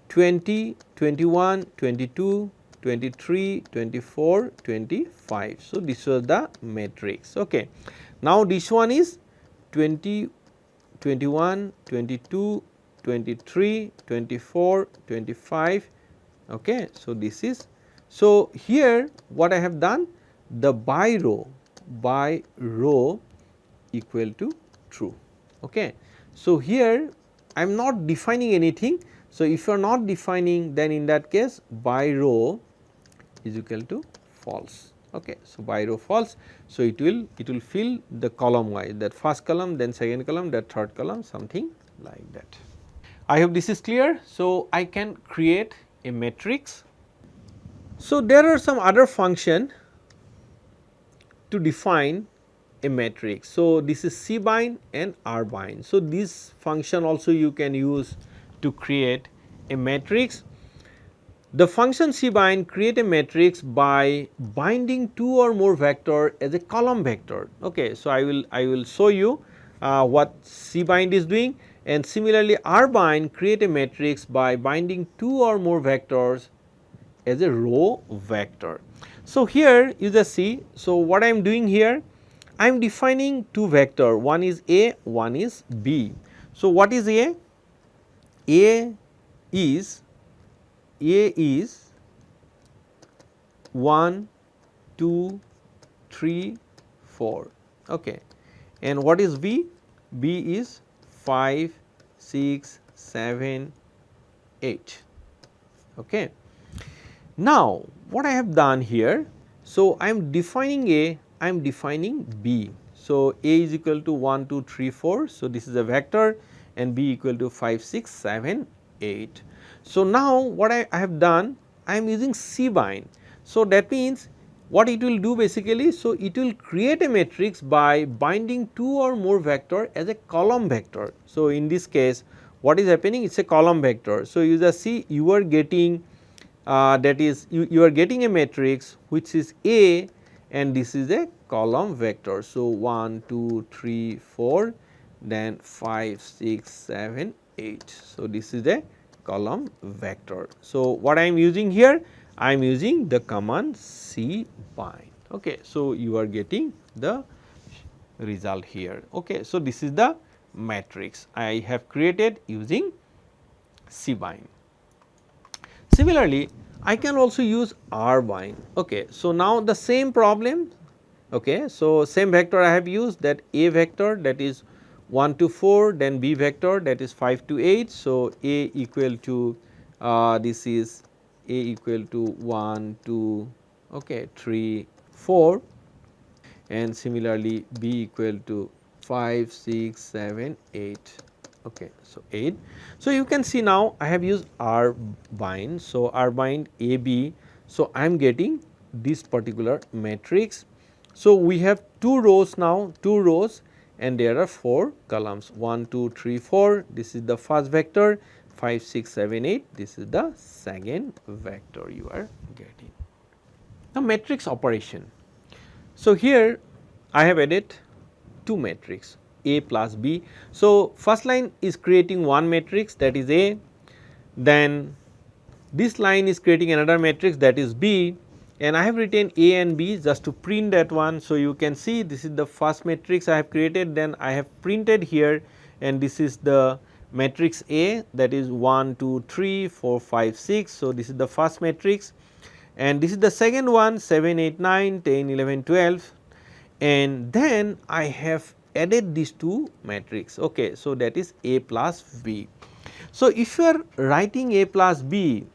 20, 21, 22, 23, 24, 25. So, this was the matrix. Okay. Now, this one is 20, 21, 22, 23, 24, 25. Okay. So, this is, so here what I have done, the by row equal to true. Okay. So, here I am not defining anything. So, if you are not defining, then in that case by row is equal to false. Okay. So, by row false. So, it will fill the column wise, that first column, then second column, that third column, something like that. I hope this is clear. So, I can create a matrix. So, there are some other function to define a matrix. So, this is C bind and R bind. So, this function also you can use to create a matrix. The function C bind create a matrix by binding two or more vector as a column vector. Okay. So, I will show you what C bind is doing, and similarly R bind create a matrix by binding two or more vectors as a row vector. So, here you just see, so what I am doing here, I am defining two vector, one is A, one is B. So, what is A? A is 1, 2, 3, 4, okay. And what is B? B is 5, 6, 7, 8, okay. Now, what I have done here, so I am defining A, I am defining B. So, A is equal to 1, 2, 3, 4. So, this is a vector and B equal to 5, 6, 7, 8. So, now what I have done, I am using C bind. So, that means what it will do basically, so it will create a matrix by binding two or more vector as a column vector. So, in this case what is happening, it is a column vector. So, you just see you are getting that is you are getting a matrix which is A and this is a column vector. So, 1, 2, 3, 4, then 5, 6, 7, 8. So, this is a column vector. So, what I am using here? I am using the command C bind. Okay. So, you are getting the result here. Okay. So, this is the matrix I have created using C bind. Similarly, I can also use R bind. Okay. So, now the same problem. Okay. So, same vector I have used, that A vector, that is 1 to 4, then B vector, that is 5 to 8. So, A equal to this is A equal to 1, 2, okay, 3, 4, and similarly B equal to 5, 6, 7, 8. Okay, so 8. So, you can see now I have used R bind. So, R bind A B. So, I am getting this particular matrix. So, we have two rows now, two rows, and there are 4 columns, 1, 2, 3, 4. This is the first vector, 5, 6, 7, 8. This is the second vector you are getting. Now, matrix operation. So, here I have added two matrix A plus B. So, first line is creating one matrix, that is A, then this line is creating another matrix, that is B, and I have written A and B just to print that one. So, you can see this is the first matrix I have created, then I have printed here, and this is the matrix A, that is 1, 2, 3, 4, 5, 6. So, this is the first matrix, and this is the second one, 7, 8, 9, 10, 11, 12, and then I have added these two matrix. Okay. So, that is A plus B. So, if you are writing A plus B,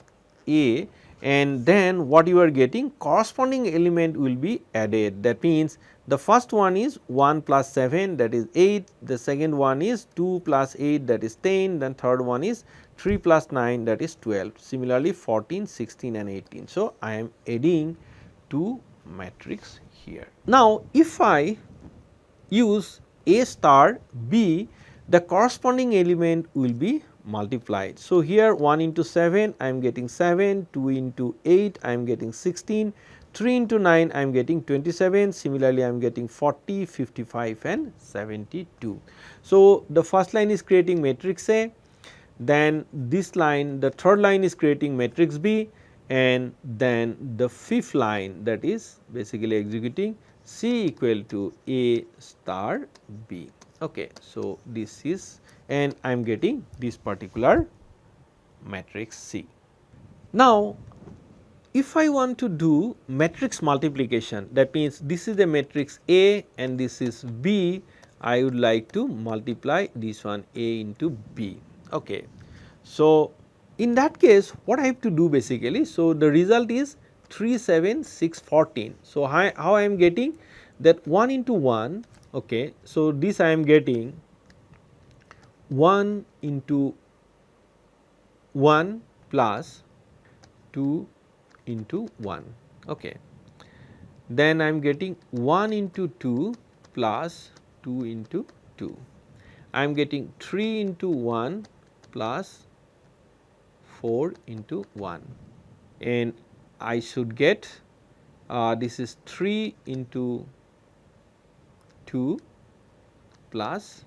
A, and then what you are getting, corresponding element will be added. That means, the first one is 1 plus 7, that is 8, the second one is 2 plus 8, that is 10, then third one is 3 plus 9, that is 12. Similarly, 14, 16 and 18. So, I am adding two matrix here. Now, if I use A star B, the corresponding element will be multiplied. So, here 1 into 7 I am getting 7, 2 into 8 I am getting 16, 3 into 9 I am getting 27, similarly I am getting 40, 55 and 72. So, the first line is creating matrix A, then this line, the third line is creating matrix B, and then the fifth line, that is basically executing C equal to A star B. Okay. So, this is, and I am getting this particular matrix C. Now, if I want to do matrix multiplication, that means this is the matrix A and this is B, I would like to multiply this one A into B. Okay. So, in that case what I have to do basically, so the result is 3, 7, 6, 14. So, how I am getting that 1 into 1, okay. So, this I am getting 1 into 1 plus 2 into 1, okay. Then I am getting 1 into 2 plus 2 into 2. I am getting 3 into 1 plus 4 into 1, and I should get this is 3 into 2 plus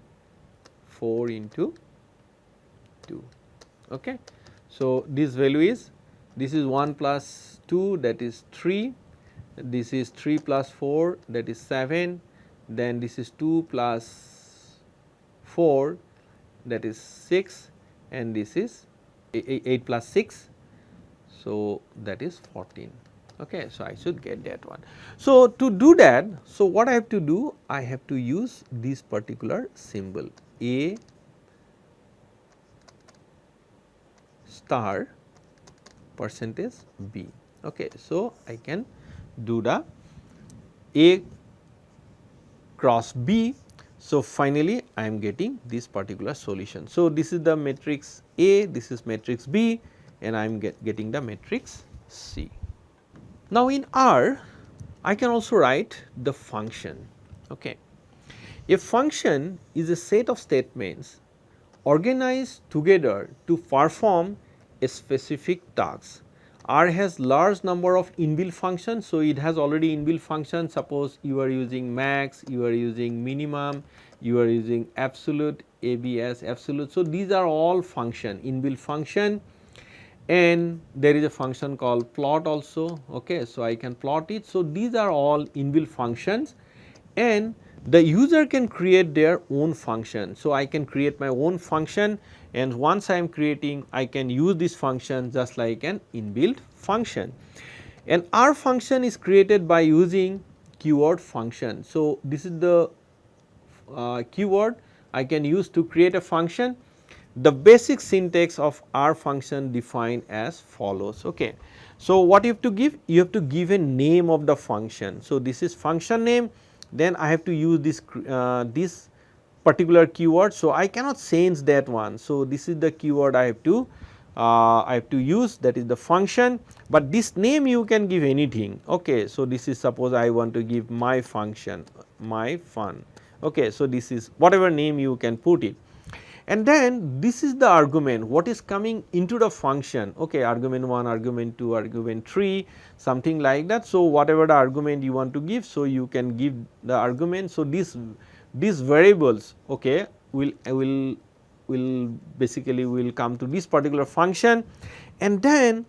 4 into 2. Okay. So, this value is, this is 1 plus 2, that is 3, this is 3 plus 4, that is 7, then this is 2 plus 4, that is 6, and this is 8 plus 6, so that is 14. Okay. So, I should get that one. So, to do that, so what I have to do? I have to use this particular symbol A star percentage B. Okay. So, I can do the A cross B. So, finally, I am getting this particular solution. So, this is the matrix A, this is matrix B, and I am getting the matrix C. Now, in R, I can also write the function. Okay. A function is a set of statements organized together to perform a specific task. R has large number of inbuilt functions. So, it has already inbuilt functions. Suppose you are using max, you are using minimum, you are using absolute, ABS absolute. So, these are all function, inbuilt function, and there is a function called plot also. Okay. So, I can plot it. So, these are all inbuilt functions, and the user can create their own function. So, I can create my own function, and once I am creating, I can use this function just like an inbuilt function. And R function is created by using keyword function. So, this is the keyword I can use to create a function. The basic syntax of R function defined as follows. Okay. So, what you have to give? You have to give a name of the function. So, this is function name, then I have to use this particular keyword. So, I cannot change that one. So, this is the keyword I have to use, that is the function, but this name you can give anything. Okay. So, this is, suppose I want to give my function, my fun. Okay. So, this is whatever name you can put it, and then this is the argument what is coming into the function. Okay. Argument 1, argument 2, argument 3, something like that. So, whatever the argument you want to give, so you can give the argument. So, these variables, okay, will basically will come to this particular function, and then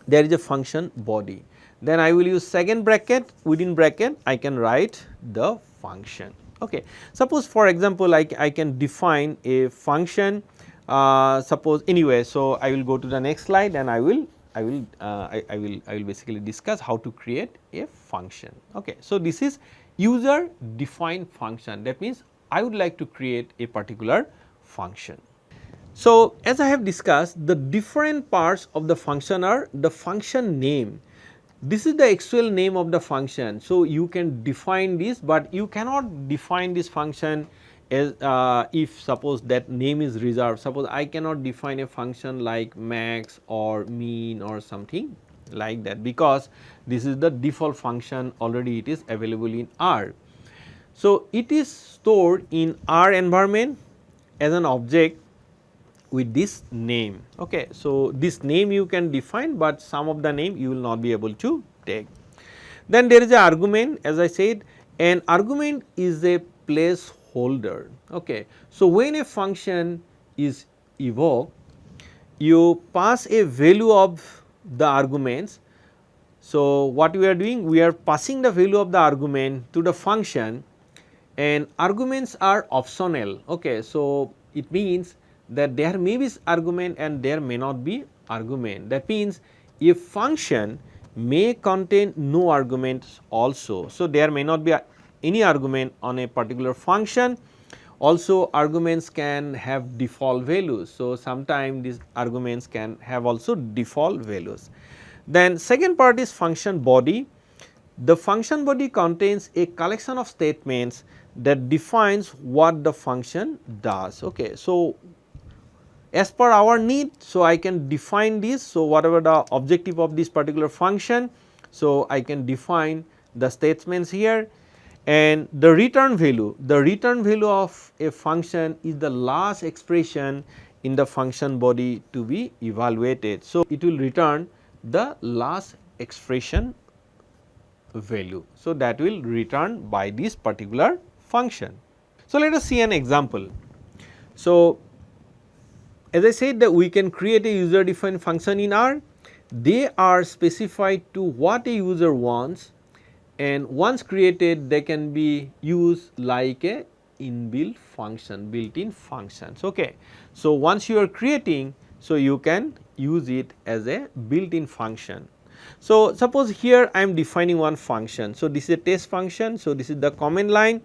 there is a function body. Then I will use second bracket, within bracket I can write the function. Okay. Suppose for example, I can define a function, suppose anyway. So, I will go to the next slide, and I will basically discuss how to create a function. Okay. So, this is user defined function, that means I would like to create a particular function. So, as I have discussed, the different parts of the function are the function name. This is the actual name of the function. So, you can define this, but you cannot define this function as if suppose that name is reserved. Suppose I cannot define a function like max or mean or something like that, because this is the default function, already it is available in R. So, it is stored in R environment as an object with this name. Okay. So, this name you can define, but some of the name you will not be able to take. Then there is a argument, as I said, an argument is a placeholder. Okay. So, when a function is evoked, you pass a value of the arguments. So, what we are doing? We are passing the value of the argument to the function, and arguments are optional. Okay. So, it means that there may be argument and there may not be argument. That means, a function may contain no arguments also. So, there may not be any argument on a particular function. Also, arguments can have default values. So, sometimes these arguments can have also default values. Then second part is function body. The function body contains a collection of statements that defines what the function does. Okay. So, as per our need, so I can define this. So, whatever the objective of this particular function, so I can define the statements here. And the return value of a function is the last expression in the function body to be evaluated. So, it will return the last expression value. So, that will return by this particular function. So, let us see an example. So, as I said that we can create a user defined function in R. They are specified to what a user wants, and once created they can be used like a inbuilt function, built in functions. Okay. So, once you are creating, so you can use it as a built in function. So, suppose here I am defining one function. So, this is a test function. So, this is the command line,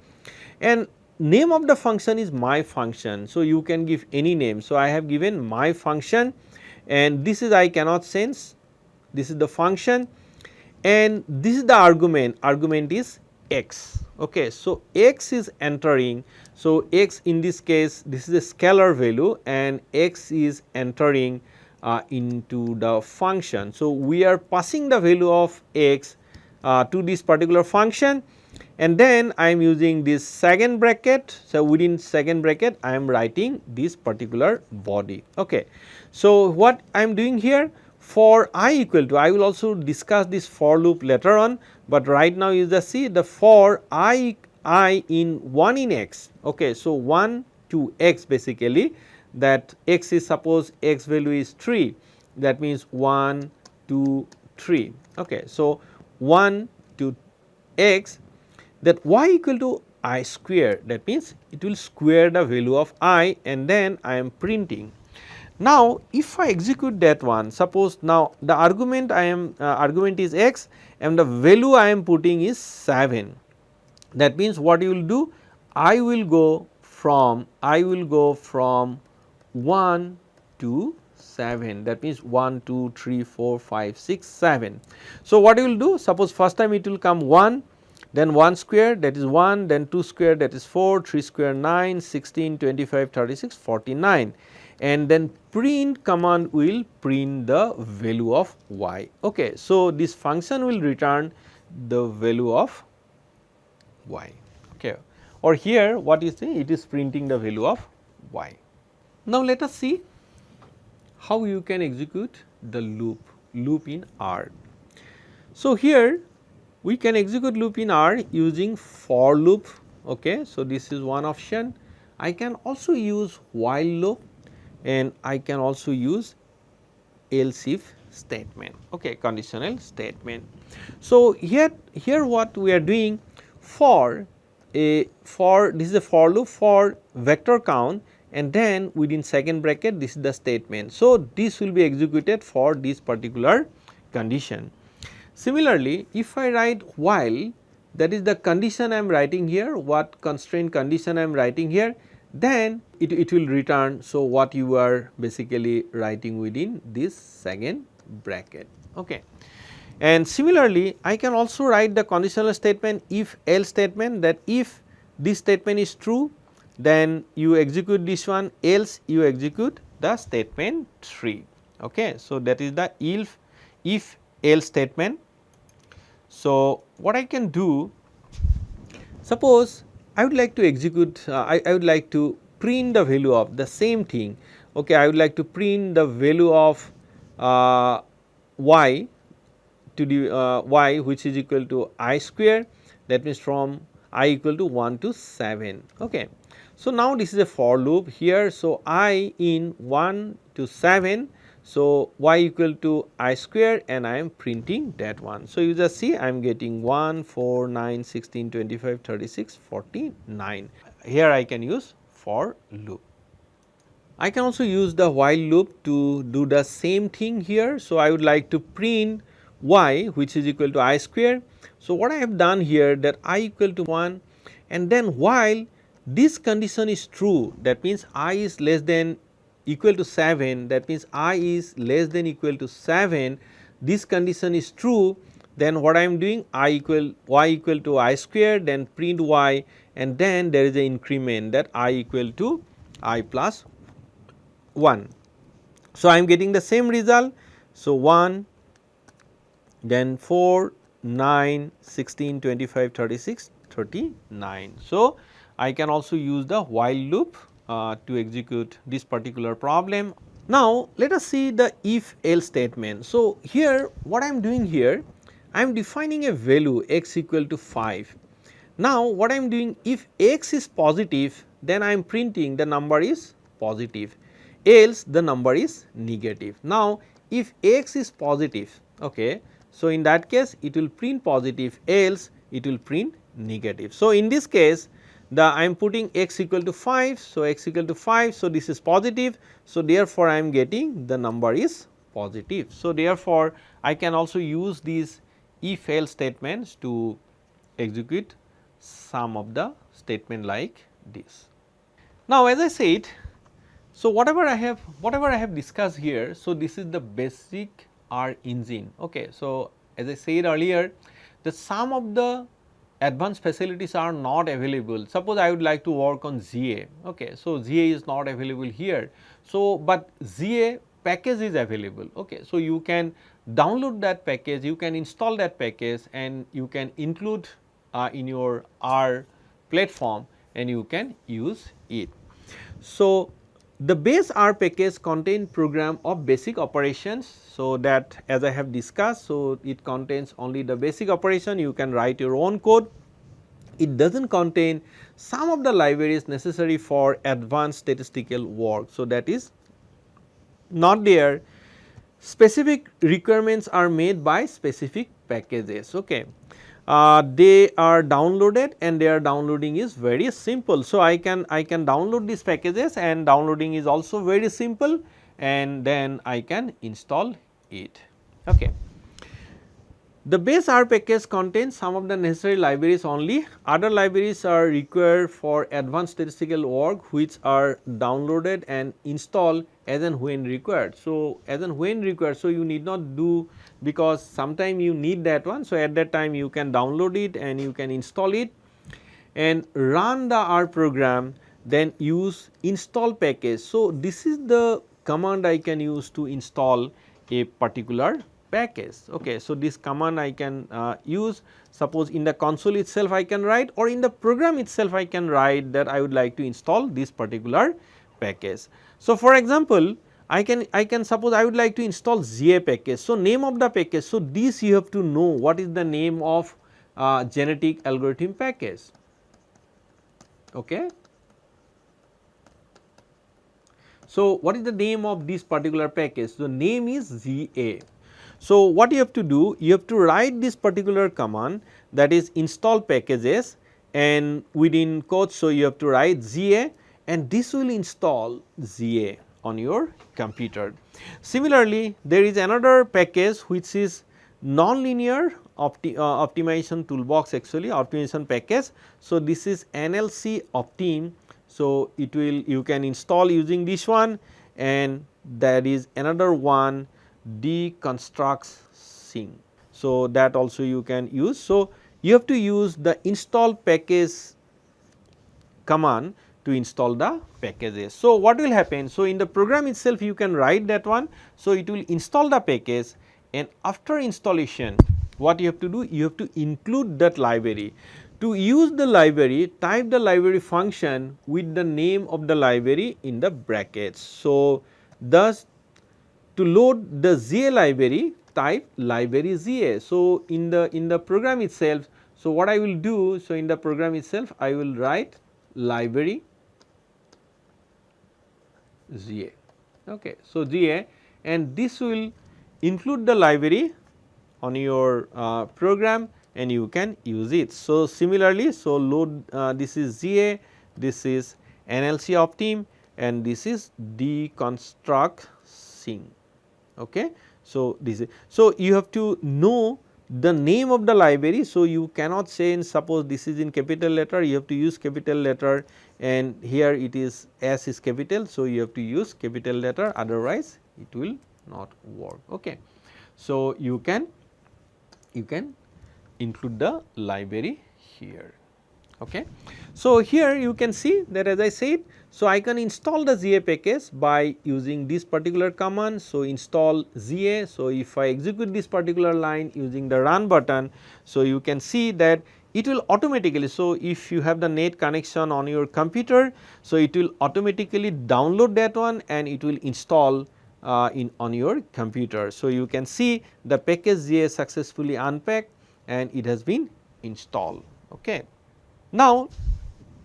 and name of the function is my function. So, you can give any name. So, I have given my function, and this is I cannot sense, this is the function, and this is the argument is x. Okay. So, x is entering. So, x in this case this is a scalar value and x is entering into the function. So, we are passing the value of x to this particular function, and then I am using this second bracket. So, within second bracket I am writing this particular body. Okay. So, what I am doing here, for I equal to, I will also discuss this for loop later on, but right now you just see the for I in 1 in x. Okay. So, 1 to x basically, that x is, suppose x value is 3, that means 1 2 3. Okay. So, 1 to x, that y equal to I square, that means it will square the value of I, and then I am printing. Now, if I execute that one, suppose now the argument I am argument is x and the value I am putting is 7. That means what you will do, I will go from 1 to 7, that means 1 2 3 4 5 6 7. So, what you will do, suppose first time it will come 1, then 1 square, that is 1, then 2 square, that is 4, 3 square 9, 16, 25, 36, 49, and then print command will print the value of y. Okay. So, this function will return the value of y. Okay. Or here what you see, it is printing the value of y. Now, let us see how you can execute the loop in R. So, here we can execute loop in R using for loop. Okay. So, this is one option. I can also use while loop, and I can also use else if statement, okay, conditional statement. So, here what we are doing, for this is a for loop for vector count, and then within second bracket this is the statement. So, this will be executed for this particular condition. Similarly, if I write while, that is the condition I am writing here, what constraint condition I am writing here, then it will return. So, what you are basically writing within this second bracket. Okay. And similarly, I can also write the conditional statement if else statement, that if this statement is true, then you execute this one, else you execute the statement 3. Okay. So, that is the if else statement. So, what I can do, suppose I would like to execute, I would like to print the value of the same thing. Okay, I would like to print the value of y to the y, which is equal to I square, that means from I equal to 1 to 7. Okay. So, now this is a for loop here. So, I in 1 to 7. So, y equal to I square, and I am printing that one. So, you just see I am getting 1, 4, 9, 16, 25, 36, 49. Here I can use for loop. I can also use the while loop to do the same thing here. So, I would like to print y, which is equal to I square. So, what I have done here, that I equal to 1, and then while this condition is true, that means I is less than equal to 7, that means I is less than equal to 7, this condition is true, then what I am doing, y equal to I square, then print y, and then there is an increment, that I equal to I plus 1. So, I am getting the same result. So, 1, then 4, 9, 16, 25, 36, 39. So, I can also use the while loop to execute this particular problem. Now, let us see the if else statement. So, here what I am doing here, I am defining a value x equal to 5. Now, what I am doing, if x is positive, then I am printing the number is positive. else the number is negative. Now, if x is positive, okay, so in that case it will print positive, else it will print negative. So, in this case I am putting x equal to 5. So, x equal to 5. So, this is positive. So, therefore, I am getting the number is positive. So, therefore, I can also use these if else statements to execute some of the statement like this. Now, as I said, so whatever I have discussed here, so this is the basic R engine. Okay. So, as I said earlier, the some of the advanced facilities are not available. Suppose I would like to work on ZA, okay. So, ZA is not available here. So, but ZA package is available, okay. So, you can download that package, you can install that package and you can include in your R platform and you can use it. So, the base R package contain program of basic operations. So, that as I have discussed, so it contains only the basic operation, you can write your own code. It does not contain some of the libraries necessary for advanced statistical work. So, that is not there. Specific requirements are made by specific packages. Okay. They are downloaded and their downloading is very simple. So, I can download these packages and downloading is also very simple and then I can install it. Okay. The base R package contains some of the necessary libraries only. Other libraries are required for advanced statistical work which are downloaded and installed as and when required. So, as and when required, so you need not do, because sometime you need that one. So, at that time you can download it and you can install it and run the R program, then use install package. So, this is the command I can use to install a particular package. Okay. So, this command I can use, suppose in the console itself I can write, or in the program itself I can write that I would like to install this particular package. So, for example, I can suppose I would like to install ZA package. So, name of the package. So, this you have to know what is the name of genetic algorithm package. Okay. So, what is the name of this particular package? The name is ZA. So, what you have to do? You have to write this particular command, that is install packages, and within quotes. So, you have to write ZA and this will install ZA on your computer. Similarly, there is another package which is nonlinear optimization toolbox, actually optimization package. So, this is NLC Optim. So, it will, you can install using this one, and there is another one, deconstructing. So, that also you can use. So, you have to use the install package command to install the packages. So, what will happen? So, in the program itself you can write that one. So, it will install the package, and after installation what you have to do? You have to include that library. To use the library, type the library function with the name of the library in the brackets. So, thus to load the ZA library, type library ZA. So, in the program itself, so what I will do? So, in the program itself I will write library ZA. Okay. So, ZA, and this will include the library on your program and you can use it. So, similarly, so load this is ZA, this is NLC Optim, and this is deconstructing. Okay. So, this is, so you have to know the name of the library. So, you cannot say, in suppose this is in capital letter, you have to use capital letter, and here it is S is capital. So, you have to use capital letter, otherwise it will not work. Okay. So, you can include the library here. Okay. So, here you can see that, as I said, so I can install the ZA package by using this particular command. So, install ZA. So, if I execute this particular line using the run button, so you can see that it will automatically. So, if you have the net connection on your computer, so it will automatically download that one and it will install on your computer. So, you can see the package ZA successfully unpacked and it has been installed. Okay. Now,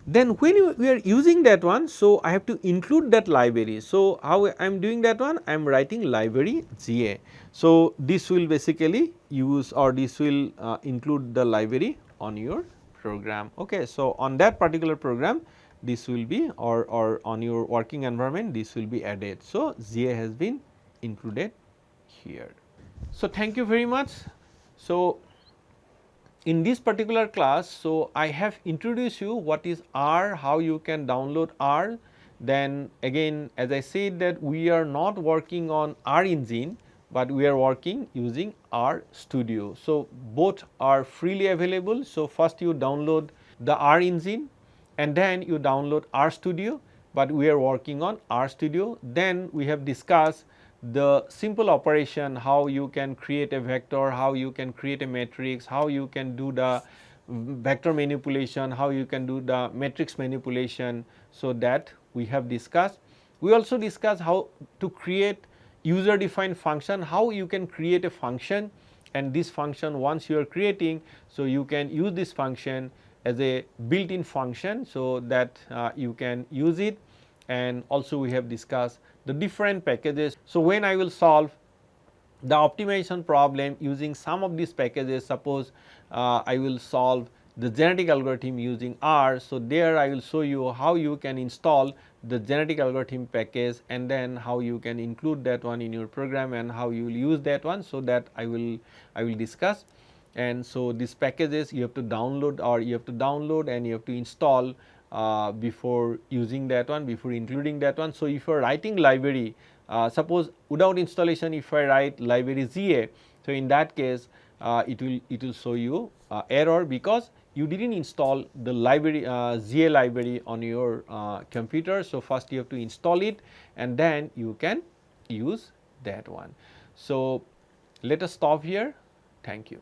Then when we are using that one, so I have to include that library. So how I am doing that one? I am writing library GA. So this will basically use, or this will include the library on your program. Okay. So on that particular program, this will be, or on your working environment, this will be added. So GA has been included here. So thank you very much. So in this particular class, so I have introduced you what is R, how you can download R. Then again, as I said, that we are not working on R engine, but we are working using R Studio. So both are freely available. So first you download the R engine and then you download R Studio, but we are working on R Studio. Then we have discussed the simple operation, how you can create a vector, how you can create a matrix, how you can do the vector manipulation, how you can do the matrix manipulation. So that we have discussed. We also discussed how to create user defined function, how you can create a function, and this function once you are creating, so you can use this function as a built in function, so that you can use it. And also we have discussed the different packages. So when I will solve the optimization problem using some of these packages, suppose I will solve the genetic algorithm using R. So there I will show you how you can install the genetic algorithm package, and then how you can include that one in your program, and how you will use that one. So that I will discuss. And so these packages you have to download, or you have to download and you have to install before using that one, before including that one. So if you are writing library, suppose without installation, if I write library GA, so in that case it will show you error, because you didn't install the library GA library on your computer. So first you have to install it, and then you can use that one. So let us stop here. Thank you.